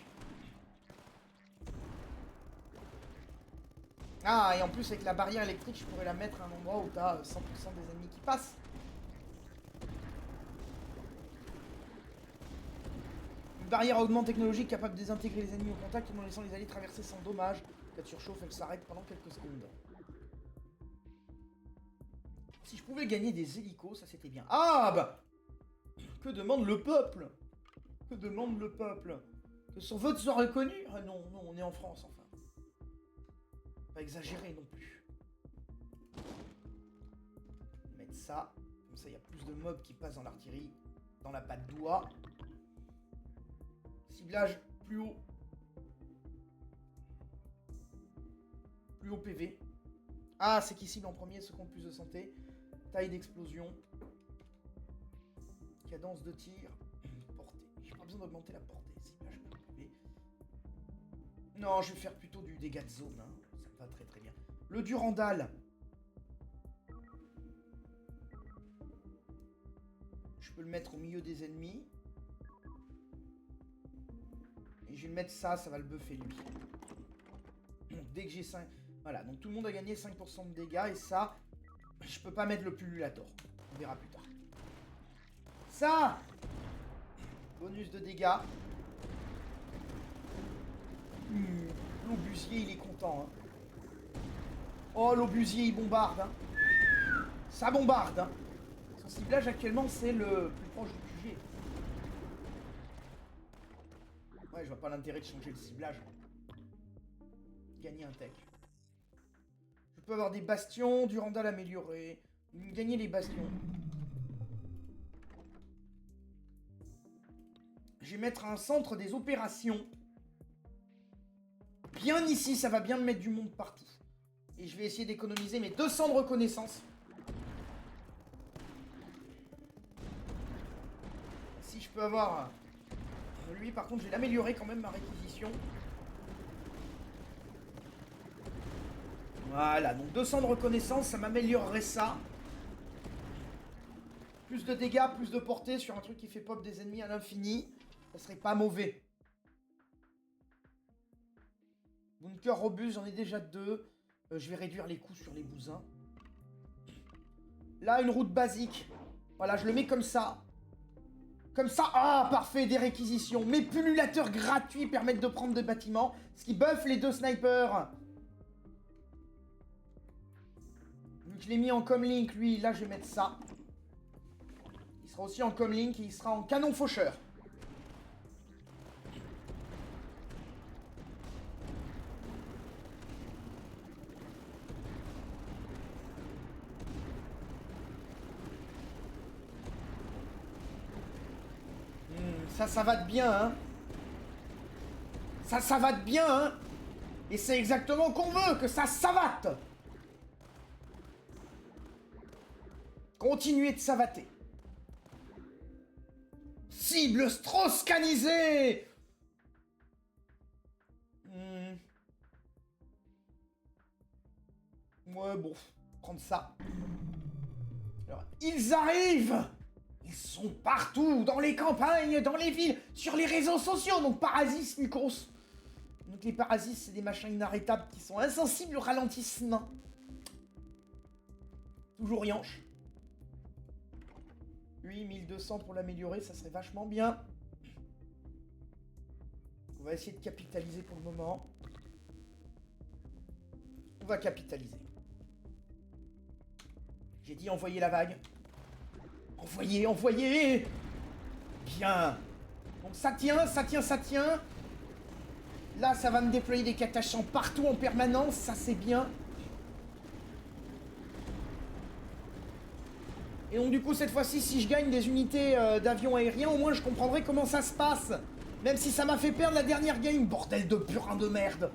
[SPEAKER 1] Ah, et en plus, avec la barrière électrique, je pourrais la mettre à un endroit où t'as 100% des ennemis qui passent. Une barrière à augment technologique capable de désintégrer les ennemis au contact en laissant les alliés traverser sans dommage. En cas de surchauffe, elle s'arrête pendant quelques secondes. Si je pouvais gagner des hélicos, ça c'était bien. Ah bah! Que demande le peuple? Que demande le peuple? Que son vote soit reconnu? Ah non, non, on est en France, enfin. Pas exagérer non plus. Mettre ça. Comme ça, il y a plus de mobs qui passent dans l'artillerie. Dans la patte d'oie. Ciblage plus haut. Plus haut PV. Ah, c'est qui cible en premier, ceux qui ont plus de santé. Taille d'explosion. Cadence de tir. Portée. J'ai pas besoin d'augmenter la portée. Ciblage plus haut PV. Non, je vais faire plutôt du dégât de zone. Hein. Ça me va très très bien. Le Durandal. Je peux le mettre au milieu des ennemis. Et je vais le mettre ça va le buffer lui. Donc dès que j'ai 5... Voilà, donc tout le monde a gagné 5% de dégâts. Et ça, je peux pas mettre le pullulator. On verra plus tard. Ça, bonus de dégâts. L'obusier, il est content. Hein. Oh, l'obusier, il bombarde. Hein. Ça bombarde. Hein. Son ciblage actuellement, c'est le plus proche du QG. Ouais, je vois pas l'intérêt de changer le ciblage. Gagner un tech. Je peux avoir des bastions, du Randall amélioré. Gagner les bastions. Je vais mettre un centre des opérations. Bien ici, ça va bien me mettre du monde partout. Et je vais essayer d'économiser mes 200 de reconnaissance. Si je peux avoir... Lui, par contre, je vais l'améliorer quand même, ma réquisition. Voilà, donc 200 de reconnaissance, ça m'améliorerait ça. Plus de dégâts, plus de portée sur un truc qui fait pop des ennemis à l'infini. Ça serait pas mauvais. Bunker robuste, j'en ai déjà 2. Je vais réduire les coûts sur les bousins. Là, une route basique. Voilà, je le mets comme ça. Comme ça, ah, parfait, des réquisitions. Mes pullulateurs gratuits permettent de prendre des bâtiments, ce qui buff les 2 snipers. Donc je l'ai mis en comlink, lui, là je vais mettre ça. Il sera aussi en comlink et il sera en canon faucheur. Ça va de bien, hein. Ça va de bien, hein. Et c'est exactement qu'on veut, que ça savate. Continuez de savater. Cible stroscanisée. Ouais, bon, prendre ça. Alors, ils arrivent. Ils sont partout, dans les campagnes, dans les villes, sur les réseaux sociaux. Donc Parasite, Nikos. Donc les parasites, c'est des machins inarrêtables qui sont insensibles au ralentissement. Toujours Yanche. Lui, 1200 pour l'améliorer, ça serait vachement bien. On va essayer de capitaliser pour le moment. On va capitaliser. J'ai dit envoyer la vague. Envoyez, envoyez! Bien. Donc ça tient, ça tient, ça tient. Là, ça va me déployer des catachans partout en permanence, ça c'est bien. Et donc du coup, cette fois-ci, si je gagne des unités d'avions aériens, au moins je comprendrai comment ça se passe. Même si ça m'a fait perdre la dernière game. Bordel de purin de merde.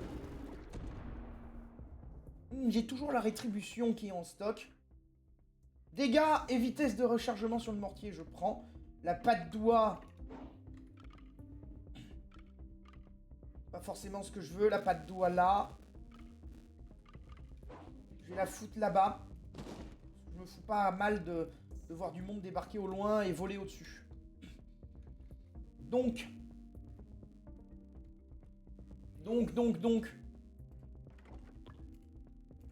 [SPEAKER 1] J'ai toujours la rétribution qui est en stock. Dégâts et vitesse de rechargement sur le mortier, je prends. La patte d'oie. Pas forcément ce que je veux, la patte d'oie là. Je vais la foutre là-bas. me fous pas mal de voir du monde débarquer au loin et voler au-dessus. Donc.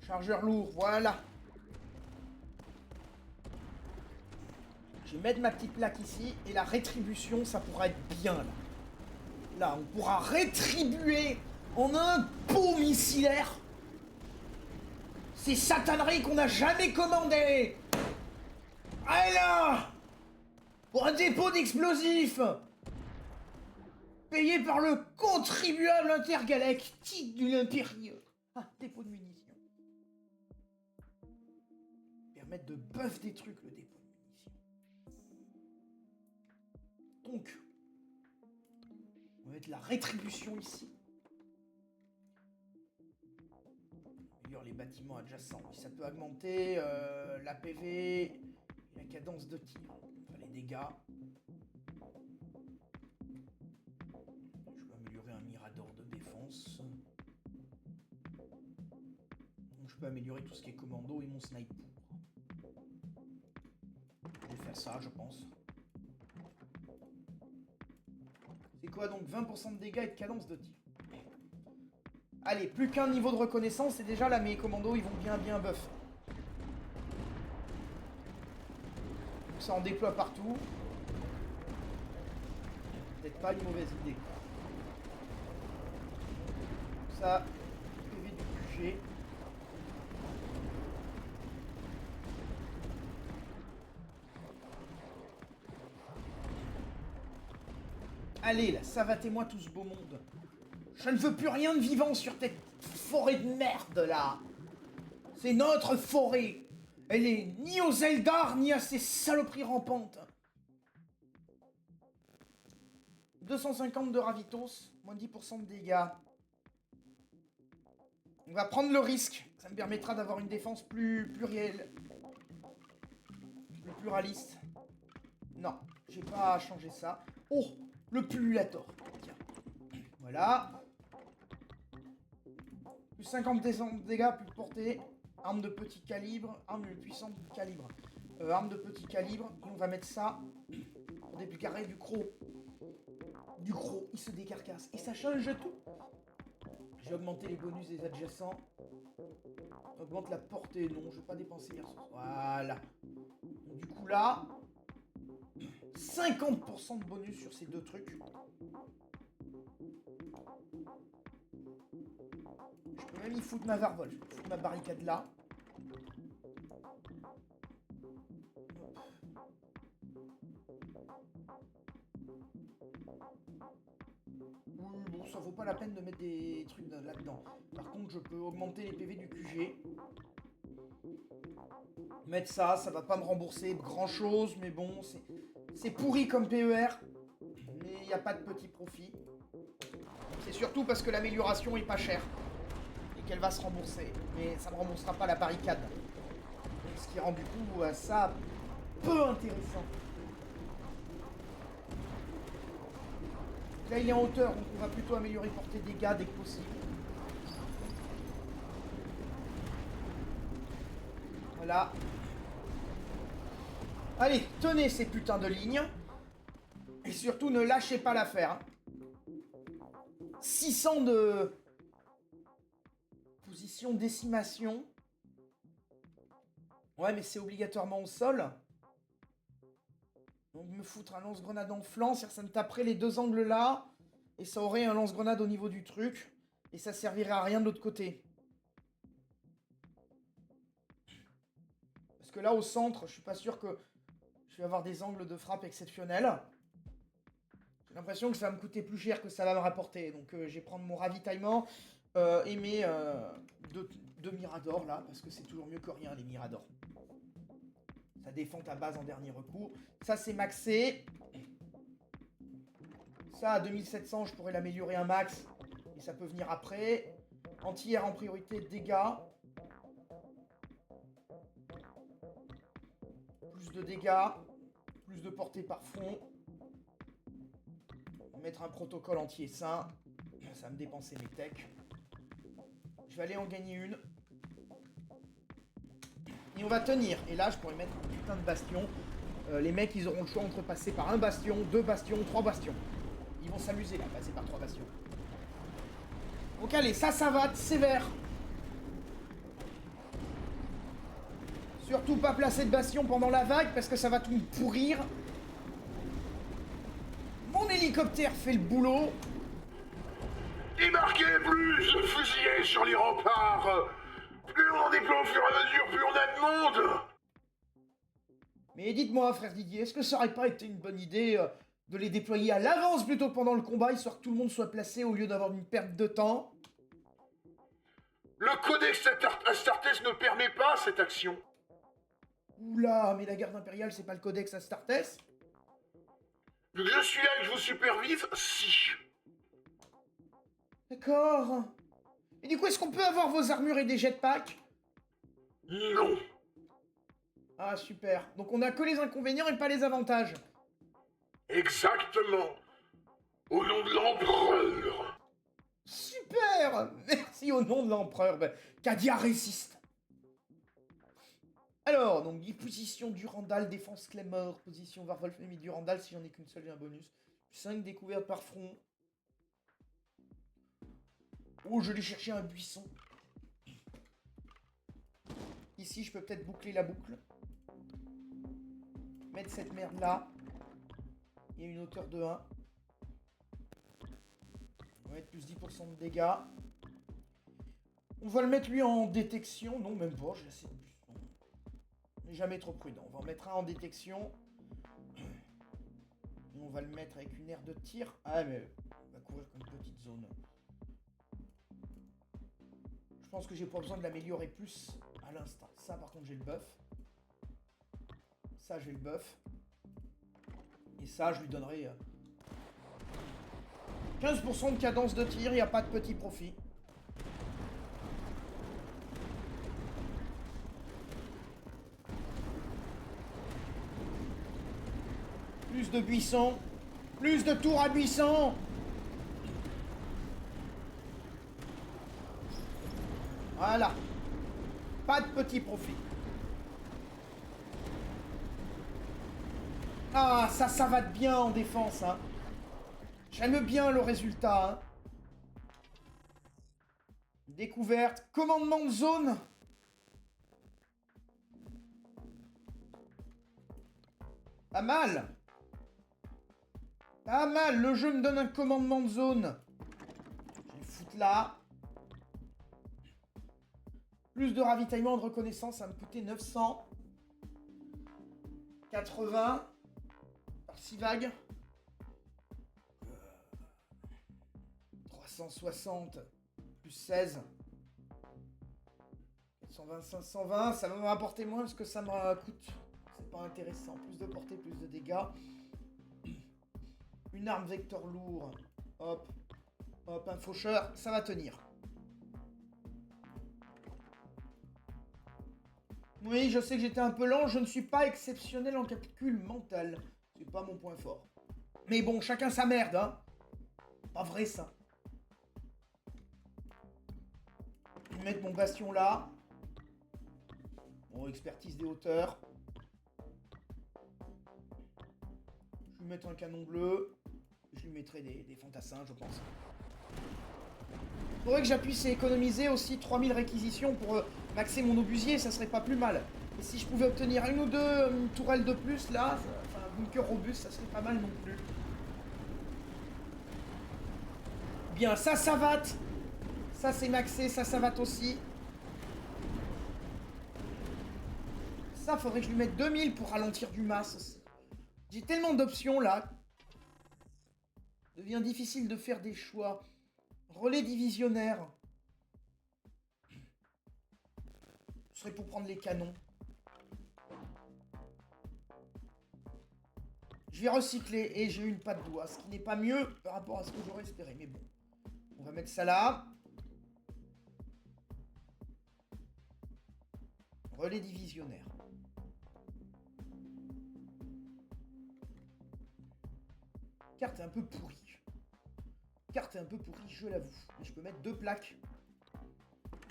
[SPEAKER 1] Chargeur lourd, voilà. Je vais mettre ma petite plaque ici, et la rétribution, ça pourra être bien, là. Là, on pourra rétribuer en un pot missilaire ces sataneries qu'on n'a jamais commandées. Allez là, pour un dépôt d'explosifs payé par le contribuable intergalactique de l'impérieux. Ah, dépôt de munitions. Permettre de buff des trucs, le dépôt de munitions. Donc, on va mettre la rétribution ici. Améliore les bâtiments adjacents. Ça peut augmenter la PV et la cadence de tir. Enfin, les dégâts. Je peux améliorer un mirador de défense. Donc, je peux améliorer tout ce qui est commando et mon sniper. Je vais faire ça, je pense. C'est quoi donc 20% de dégâts et de cadence de tir. Allez, plus qu'un niveau de reconnaissance et déjà là mes commandos ils vont bien buff. Donc ça en déploie partout. Peut-être pas une mauvaise idée. Ça, PV du QG. Allez là, savatez-moi tout ce beau monde. Je ne veux plus rien de vivant sur cette forêt de merde là. C'est notre forêt. Elle est ni aux Eldar ni à ces saloperies rampantes. 250 de Ravitos, moins 10% de dégâts. On va prendre le risque. Ça me permettra d'avoir une défense plus réelle. Plus pluraliste. Non, j'ai pas changé ça. Oh, le pullulator. Tiens. Voilà. Plus 50 de dégâts, plus de portée. Arme de petit calibre. Arme puissante de calibre. Arme de petit calibre. Et on va mettre ça pour décarrer du croc. Du croc, il se décarcasse. Et ça change tout. J'ai augmenté les bonus des adjacents. Augmente la portée. Non, je vais pas dépenser les ressources. Voilà. Donc, du coup là, 50% de bonus sur ces deux trucs. Je peux même y foutre ma varvole. Je peux foutre ma barricade là. Oui, bon, ça vaut pas la peine de mettre des trucs là-dedans. Par contre, je peux augmenter les PV du QG. Mettre ça, ça va pas me rembourser grand-chose, mais bon, c'est pourri comme PER. Mais il n'y a pas de petit profit. C'est surtout parce que l'amélioration est pas chère. Et qu'elle va se rembourser. Mais ça ne me remboursera pas la barricade. Ce qui rend du coup ça peu intéressant. Là, il est en hauteur, donc on va plutôt améliorer portée dégâts dès que possible. Voilà. Allez, tenez ces putains de lignes. Et surtout, ne lâchez pas l'affaire. 600 de position décimation. Ouais, mais c'est obligatoirement au sol. Donc me foutre un lance-grenade en flanc, c'est-à-dire ça me taperait les deux angles là, et ça aurait un lance-grenade au niveau du truc, et ça servirait à rien de l'autre côté. Parce que là au centre, je suis pas sûr que je vais avoir des angles de frappe exceptionnels. J'ai l'impression que ça va me coûter plus cher que ça va me rapporter, donc je vais prendre mon ravitaillement et mes deux miradors là, parce que c'est toujours mieux que rien les miradors. Ça défend ta base en dernier recours. Ça, c'est maxé. Ça, à 2700, je pourrais l'améliorer un max. Et ça peut venir après. Anti-air en priorité, dégâts. Plus de dégâts. Plus de portée par front. On va mettre un protocole anti-essaim. Ça va me dépenser mes techs. Je vais aller en gagner une. Et on va tenir. Et là, je pourrais mettre un putain de bastion. Les mecs, ils auront le choix entre passer par un bastion, 2 bastions, 3 bastions. Ils vont s'amuser là, passer par 3 bastions. Donc allez, ça va, sévère. Surtout pas placer de bastion pendant la vague, parce que ça va tout me pourrir. Mon hélicoptère fait le boulot.
[SPEAKER 2] Débarquez plus de fusillés sur les remparts. Plus on en déploie au fur et à mesure, plus on a de monde.
[SPEAKER 1] Mais dites-moi, frère Didier, est-ce que ça aurait pas été une bonne idée de les déployer à l'avance plutôt que pendant le combat, histoire que tout le monde soit placé au lieu d'avoir une perte de temps?
[SPEAKER 2] Le codex Astartes ne permet pas cette action.
[SPEAKER 1] Oula, mais la garde impériale, c'est pas le codex Astartes?
[SPEAKER 2] Vu que je suis là et que je vous supervise, si.
[SPEAKER 1] D'accord. Et du coup, est-ce qu'on peut avoir vos armures et des jetpacks?
[SPEAKER 2] Non.
[SPEAKER 1] Ah, super. Donc on a que les inconvénients et pas les avantages.
[SPEAKER 2] Exactement. Au nom de l'empereur.
[SPEAKER 1] Super. Merci au nom de l'empereur. Cadia résiste. Alors, donc, position Durandal, défense Claymore, position Warwolf, ennemi Durandal, si j'en ai qu'une seule, j'ai un bonus. 5 découvertes par front. Oh, je vais chercher un buisson. Ici, je peux peut-être boucler la boucle. Mettre cette merde là. Il y a une hauteur de 1. On va mettre plus 10% de dégâts. On va le mettre lui en détection. Non, même pas, j'ai assez de buissons. Jamais trop prudent. On va en mettre un en détection. Et on va le mettre avec une aire de tir. Ah, mais on va couvrir comme une petite zone. Je pense que j'ai pas besoin de l'améliorer plus à l'instant. Ça, par contre, j'ai le buff. Ça, j'ai le buff. Et ça, je lui donnerai 15% de cadence de tir. Il n'y a pas de petit profit. Plus de buissons. Plus de tours à buissons. Voilà. Pas de petit profit. Ah, ça va de bien en défense, hein. J'aime bien le résultat, hein. Découverte. Commandement de zone. Pas mal. Pas mal. Le jeu me donne un commandement de zone. Je vais le foutre là. Plus de ravitaillement de reconnaissance, ça va me coûter 980 par 6 vagues. 360 plus 16. 420, 520, ça va me rapporter moins parce que ça me coûte. C'est pas intéressant. Plus de portée, plus de dégâts. Une arme vecteur lourd. Hop. Hop, un faucheur, ça va tenir. Oui, je sais que j'étais un peu lent, je ne suis pas exceptionnel en calcul mental. C'est pas mon point fort. Mais bon, chacun sa merde, hein. Pas vrai, ça. Je vais mettre mon bastion là. Bon, expertise des hauteurs. Je vais mettre un canon bleu. Je lui mettrai des fantassins, je pense. Faudrait que j'appuie et économiser aussi 3000 réquisitions pour maxer mon obusier, ça serait pas plus mal. Et si je pouvais obtenir une ou deux tourelles de plus, là, enfin un bunker robuste, ça serait pas mal non plus. Bien, ça va. Ça c'est maxé, ça va aussi. Ça, faudrait que je lui mette 2000 pour ralentir du masse aussi. J'ai tellement d'options là. Il devient difficile de faire des choix. Relais divisionnaire. Ce serait pour prendre les canons. Je vais recycler et j'ai une patte d'oie, ce qui n'est pas mieux par rapport à ce que j'aurais espéré. Mais bon, on va mettre ça là. Relais divisionnaire. Carte est un peu pourrie. Carte est un peu pourrie, je l'avoue. Mais je peux mettre 2 plaques.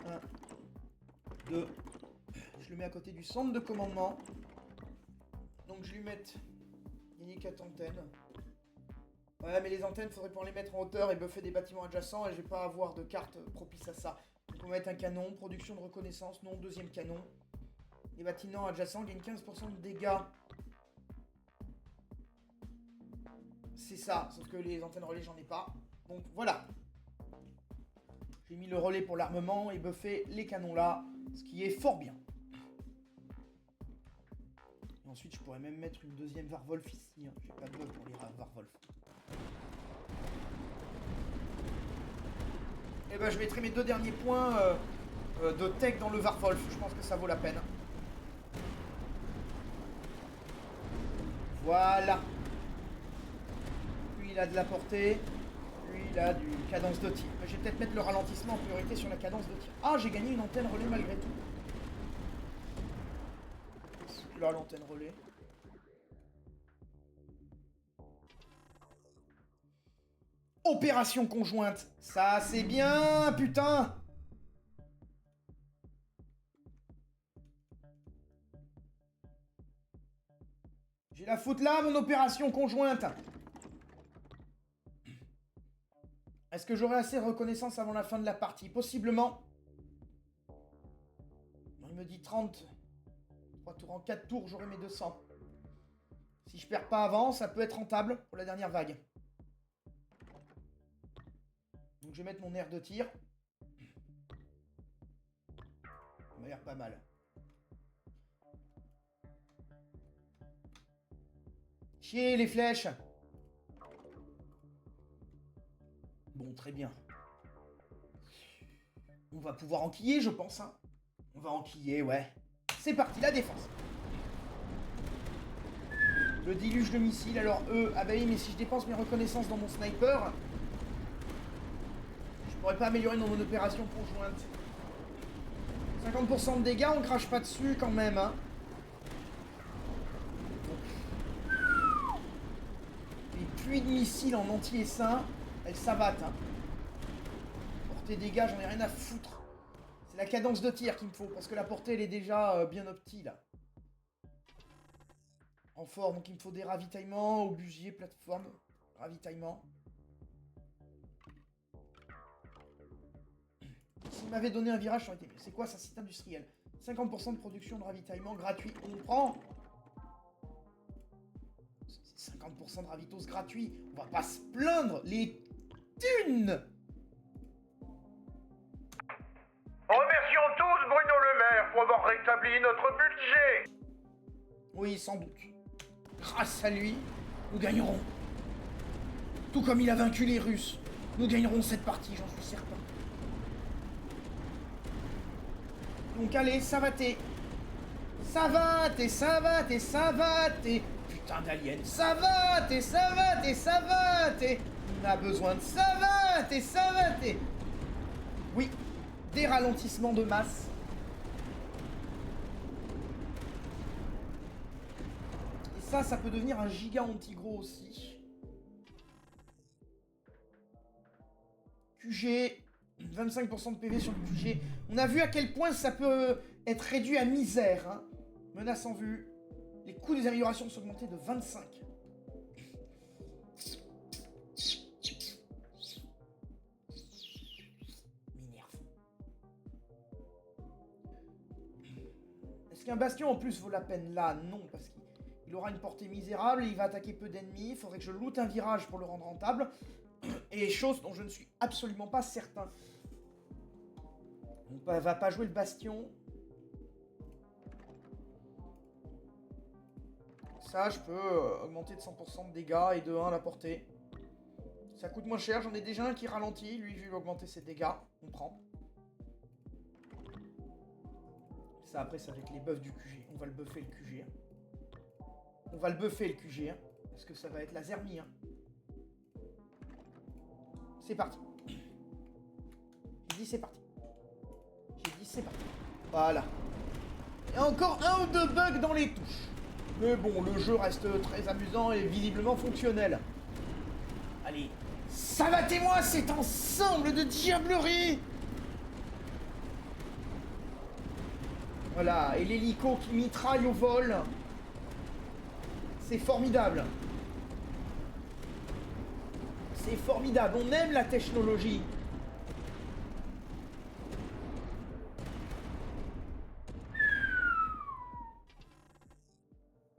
[SPEAKER 1] 1, 2. Je le le mets à côté du centre de commandement. Donc je lui mette gagner 4 antennes. Ouais, mais les antennes, faudrait pouvoir les mettre en hauteur et buffer des bâtiments adjacents et je vais pas avoir de carte propice à ça. Donc on va mettre un canon, production de reconnaissance, non, deuxième canon. Les bâtiments adjacents gagnent 15% de dégâts. C'est ça, sauf que les antennes relais, j'en ai pas. Donc voilà. J'ai mis le relais pour l'armement et buffé les canons là, ce qui est fort bien. Et ensuite, je pourrais même mettre une deuxième Warwolf ici. Hein. J'ai pas de bug pour les Warwolf. Et ben, je mettrai mes 2 derniers points de tech dans le Warwolf. Je pense que ça vaut la peine. Voilà. Lui, il a de la portée. Lui, il a du cadence de tir. Je vais peut-être mettre le ralentissement en priorité sur la cadence de tir. Ah, j'ai gagné une antenne relais malgré tout. Là, l'antenne relais. Opération conjointe. Ça, c'est bien, putain. J'ai la faute là, mon opération conjointe. Est-ce que j'aurai assez de reconnaissance avant la fin de la partie? Possiblement. Il me dit 30. 3 tours en 4 tours, j'aurai mes 200. Si je perds pas avant, ça peut être rentable pour la dernière vague. Donc je vais mettre mon air de tir. Ça m'a l'air pas mal. Chier les flèches. Bon, très bien. On va pouvoir enquiller, je pense. Hein. On va enquiller, ouais. C'est parti, la défense. Le déluge de missiles, alors eux... Ah bah oui, mais si je dépense mes reconnaissances dans mon sniper... Je pourrais pas améliorer dans mon opération conjointe. 50% de dégâts, on crache pas dessus quand même, hein. Les pluies de missiles en anti-essaim, elles s'abattent, hein. Portée dégâts, j'en ai rien à foutre. C'est la cadence de tir qu'il me faut, parce que la portée, elle est déjà bien opti, là. En fort, donc il me faut des ravitaillements, obusiers, plateforme, ravitaillement. S'il m'avait donné un virage, ça aurait été mieux. C'est quoi ça, site industriel? 50% de production de ravitaillement gratuit. On prend. C'est 50% de ravitos gratuit. On va pas se plaindre. Les thunes.
[SPEAKER 3] Remercions tous Bruno Le Maire pour avoir rétabli notre budget.
[SPEAKER 1] Oui, sans doute. Grâce à lui, nous gagnerons. Tout comme il a vaincu les Russes, nous gagnerons cette partie, j'en suis certain. Donc allez, savatez. Savatez, savatez, savatez. Putain d'alien. Savatez, savatez, savatez. On a besoin de savatez, savatez. Oui, des ralentissements de masse. Ça peut devenir un giga anti-gros aussi. QG, 25% de PV sur le QG. On a vu à quel point ça peut être réduit à misère. Hein. Menace en vue. Les coûts des améliorations sont augmentés de 25. M'énerve. Est-ce qu'un bastion en plus vaut la peine là? Non, parce qu'il aura une portée misérable et il va attaquer peu d'ennemis. Il faudrait que je loot un virage pour le rendre rentable. Et chose dont je ne suis absolument pas certain. On va pas jouer le bastion. Ça, je peux augmenter de 100% de dégâts et de 1 la portée. Ça coûte moins cher. J'en ai déjà un qui ralentit. Lui, je vais lui augmenter ses dégâts. On prend. Ça, après, ça va être les buffs du QG. On va le buffer le QG. On va le buffer le QG. Parce que ça va être la Zermie. C'est parti. J'ai dit c'est parti. J'ai dit c'est parti. Voilà. Il y a encore 1 ou 2 bugs dans les touches. Mais bon, le jeu reste très amusant et visiblement fonctionnel. Allez, savatez-moi cet ensemble de diableries. Voilà, et l'hélico qui mitraille au vol. C'est formidable. C'est formidable, on aime la technologie.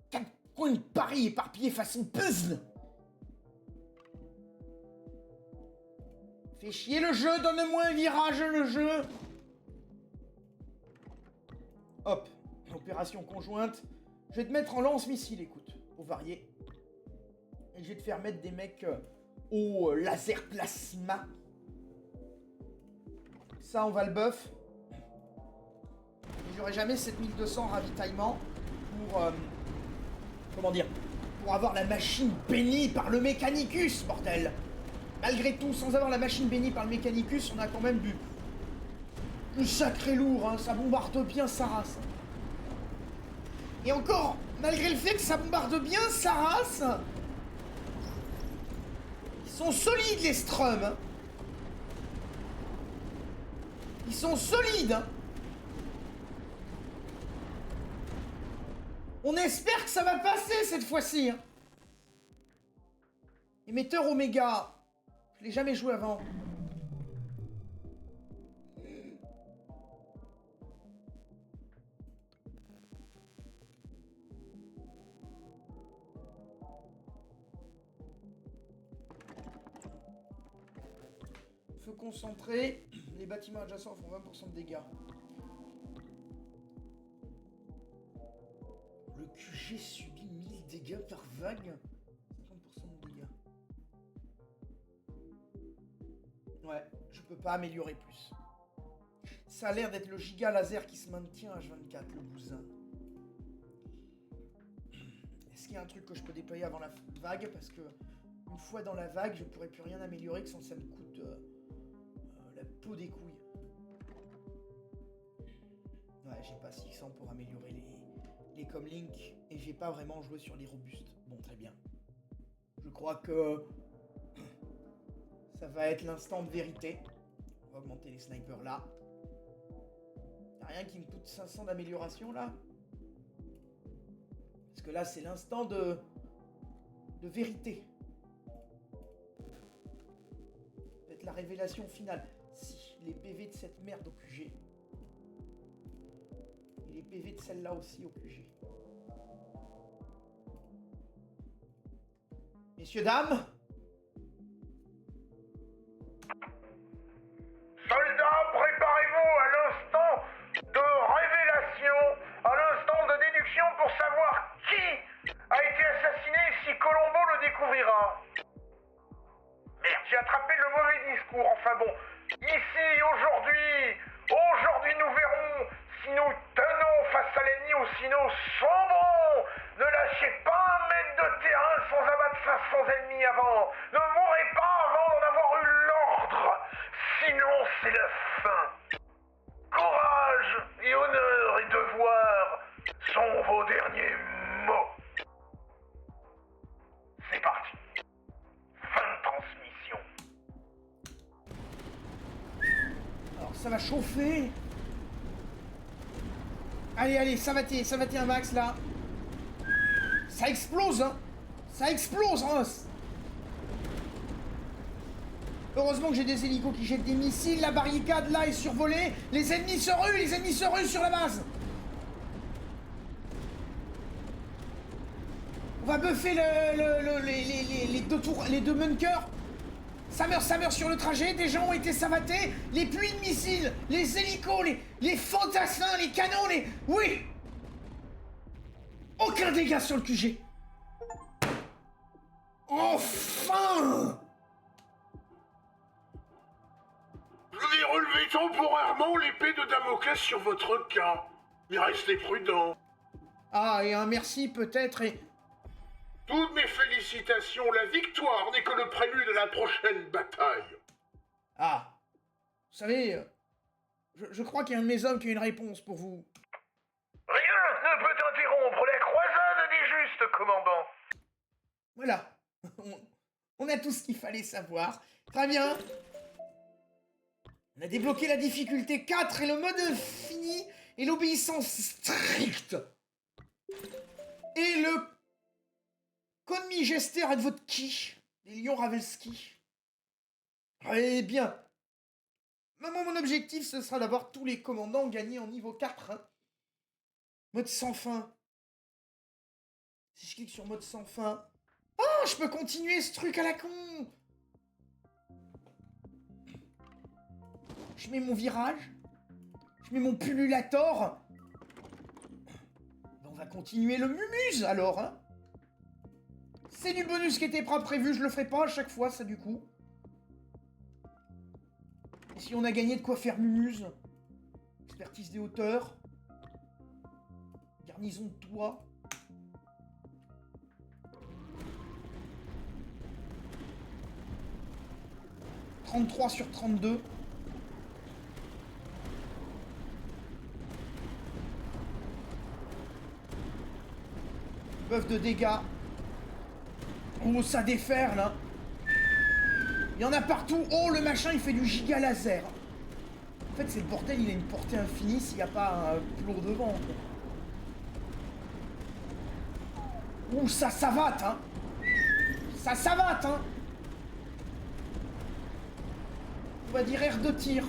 [SPEAKER 1] Quatre coins de Paris éparpillés façon puzzle. Fais chier le jeu, donne-moi un virage le jeu. Hop, opération conjointe. Je vais te mettre en lance-missile, écoute, au varié. Et je vais te faire mettre des mecs au laser plasma. Ça, on va le buff. Et j'aurai jamais 7200 ravitaillement pour... comment dire, pour avoir la machine bénie par le Mechanicus, bordel. Malgré tout, sans avoir la machine bénie par le Mechanicus, on a quand même du sacré lourd, hein. Ça bombarde bien sa race. Et encore, malgré le fait que ça bombarde bien sa race, ils sont solides les Strums. Hein. Ils sont solides. Hein. On espère que ça va passer cette fois-ci. Hein. Émetteur Oméga. Je l'ai jamais joué avant. Feu concentré. Les bâtiments adjacents font 20% de dégâts. Le QG subit 1000 dégâts par vague. 50% de dégâts. Ouais, je peux pas améliorer plus. Ça a l'air d'être le giga laser qui se maintient H24, le bousin. Est-ce qu'il y a un truc que je peux déployer avant la vague? Parce que une fois dans la vague, je pourrais plus rien améliorer que sans ça me coûte la peau des couilles. Ouais, j'ai pas 600 pour améliorer les comlinks et j'ai pas vraiment joué sur les robustes. Bon, très bien. Je crois que ça va être l'instant de vérité. On va augmenter les snipers là. Y'a rien qui me coûte 500 d'amélioration là? Parce que là c'est l'instant de vérité. Peut-être la révélation finale. Si, les PV de cette merde au QG. Et les PV de celle-là aussi au QG. Messieurs, dames.
[SPEAKER 3] Soldats, préparez-vous à l'instant de révélation, à l'instant de déduction pour savoir qui a été assassiné et si Colombo le découvrira. Merde, j'ai attrapé le mauvais discours, enfin bon. Ici, aujourd'hui nous verrons si nous tenons face à l'ennemi ou si nous sombrons. Ne lâchez pas un mètre de terrain sans abattre 500 ennemis avant. Ne mourrez pas avant d'en avoir eu l'ordre. Sinon, c'est la fin. Courage et honneur et devoir sont vos derniers mots. C'est parti. Fin de transmission.
[SPEAKER 1] Alors ça va chauffer. Allez, ça va un max là. Ça explose, hein. Ça explose, hein. Heureusement que j'ai des hélicos qui jettent des missiles. La barricade là est survolée. Les ennemis se ruent sur la base. On va buffer les deux bunkers. Ça meurt sur le trajet. Des gens ont été savatés. Les pluies de missiles, les hélicos, les fantassins, les canons, oui. Aucun dégât sur le QG. Enfin!
[SPEAKER 2] Je vais relever temporairement l'épée de Damoclès sur votre cas. Mais restez prudent.
[SPEAKER 1] Ah, et un merci peut-être et...
[SPEAKER 2] Toutes mes félicitations, la victoire n'est que le prélude de la prochaine bataille.
[SPEAKER 1] Ah. Vous savez, je crois qu'il y a un de mes hommes qui a une réponse pour vous.
[SPEAKER 3] Rien ne peut interrompre la croisade des justes, commandant.
[SPEAKER 1] Voilà. On a tout ce qu'il fallait savoir. Très bien. On a débloqué la difficulté 4 et le mode infini. et l'obéissance stricte et le Konmi Gester et de votre quiche, les lions Ravelski. Eh bien, mon objectif, ce sera d'avoir tous les commandants gagnés en niveau 4. Hein. Mode sans fin. Si je clique sur mode sans fin... Oh, je peux continuer ce truc à la con. Je mets mon virage. Je mets mon pullulator. On va continuer le mumuse, alors, hein. C'est du bonus qui était pas prévu, je le ferai pas à chaque fois, ça, du coup. Et si on a gagné de quoi faire mumuse? Expertise des hauteurs. Garnison de toit. « 33 sur 32. Buff de dégâts. Oh, ça déferle, hein. Il y en a partout. Oh, le machin, il fait du giga laser. En fait, c'est le bordel, il a une portée infinie s'il n'y a pas un plot devant. Ouh, ça savate, hein. Ça savate, hein. On va dire air de tir.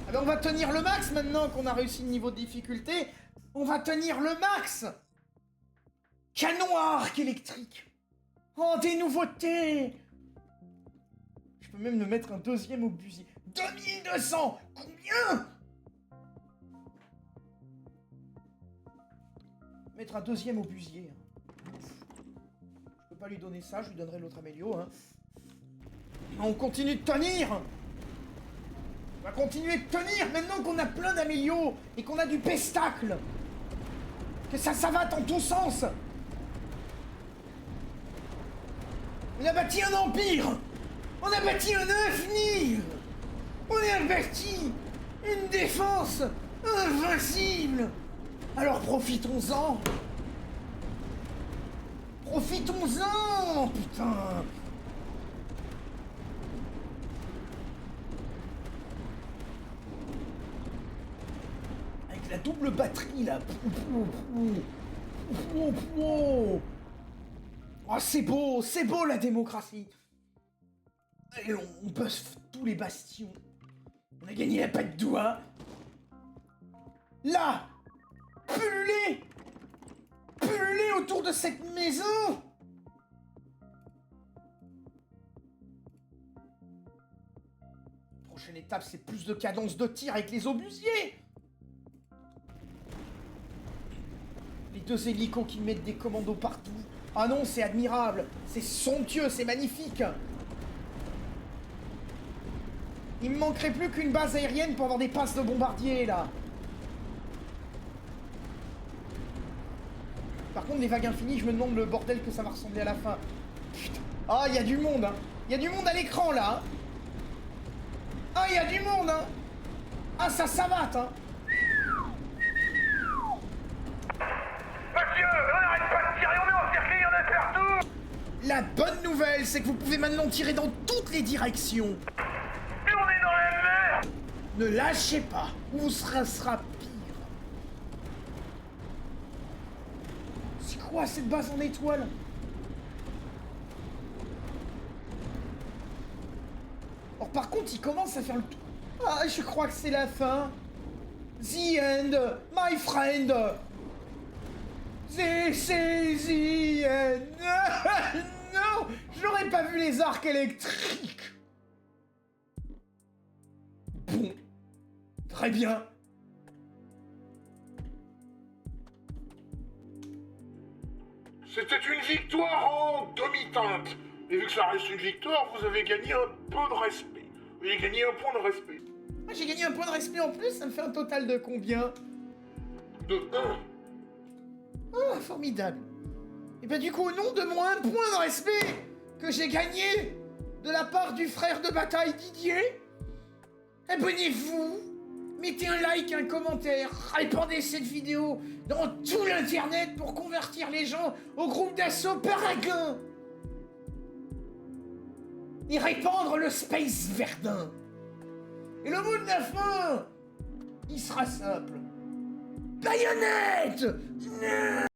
[SPEAKER 1] Ah ben on va tenir le max maintenant qu'on a réussi le niveau de difficulté. On va tenir le max. Canon à arc électrique. Oh, des nouveautés. Je peux même me mettre un deuxième obusier. 2200. Combien? Mettre un deuxième obusier. Je peux pas lui donner ça, je lui donnerai l'autre amélio, hein. On continue de tenir. On va continuer de tenir maintenant qu'on a plein d'amélios et qu'on a du pestacle. Que ça savate en tous sens. On a bâti un empire. On a bâti un avenir. On a bâti une défense invincible. Alors profitons-en. Profitons-en, putain. La double batterie là. Oh, c'est beau la démocratie. Et on buzz tous les bastions. On a gagné la patte d'oie. Là, pulluler autour de cette maison. Prochaine étape, c'est plus de cadence de tir avec les obusiers. Les deux hélicos qui mettent des commandos partout. Ah non, c'est admirable. C'est somptueux, c'est magnifique. Il me manquerait plus qu'une base aérienne pour avoir des passes de bombardiers, là. Par contre, les vagues infinies, je me demande le bordel que ça va ressembler à la fin. Putain. Ah, il y a du monde, hein. Il y a du monde à l'écran, là. Hein. Ah, il y a du monde, hein. Ah, ça savate, hein. La bonne nouvelle, c'est que vous pouvez maintenant tirer dans toutes les directions.
[SPEAKER 3] Mais on est dans la merde.
[SPEAKER 1] Ne lâchez pas, ou ce sera pire. C'est quoi cette base en étoile? Or par contre, il commence à faire le... Ah, je crois que c'est la fin. The end, my friend. This is the end. Non, j'aurais pas vu les arcs électriques. Bon, très bien.
[SPEAKER 2] C'était une victoire en demi-teinte. Et vu que ça reste une victoire, vous avez gagné un peu de respect. Vous avez gagné un point de respect.
[SPEAKER 1] Ah, j'ai gagné un point de respect en plus, ça me fait un total de combien?
[SPEAKER 2] De 1.
[SPEAKER 1] Ah, formidable. Et ben du coup, non de moins un point de respect que j'ai gagné de la part du frère de bataille Didier. Abonnez-vous, mettez un like, un commentaire, répandez cette vidéo dans tout l'internet pour convertir les gens au groupe d'assaut Paragon. Et répandre le Space Verdun. Et le mot de la fin, sera simple. Baïonnette!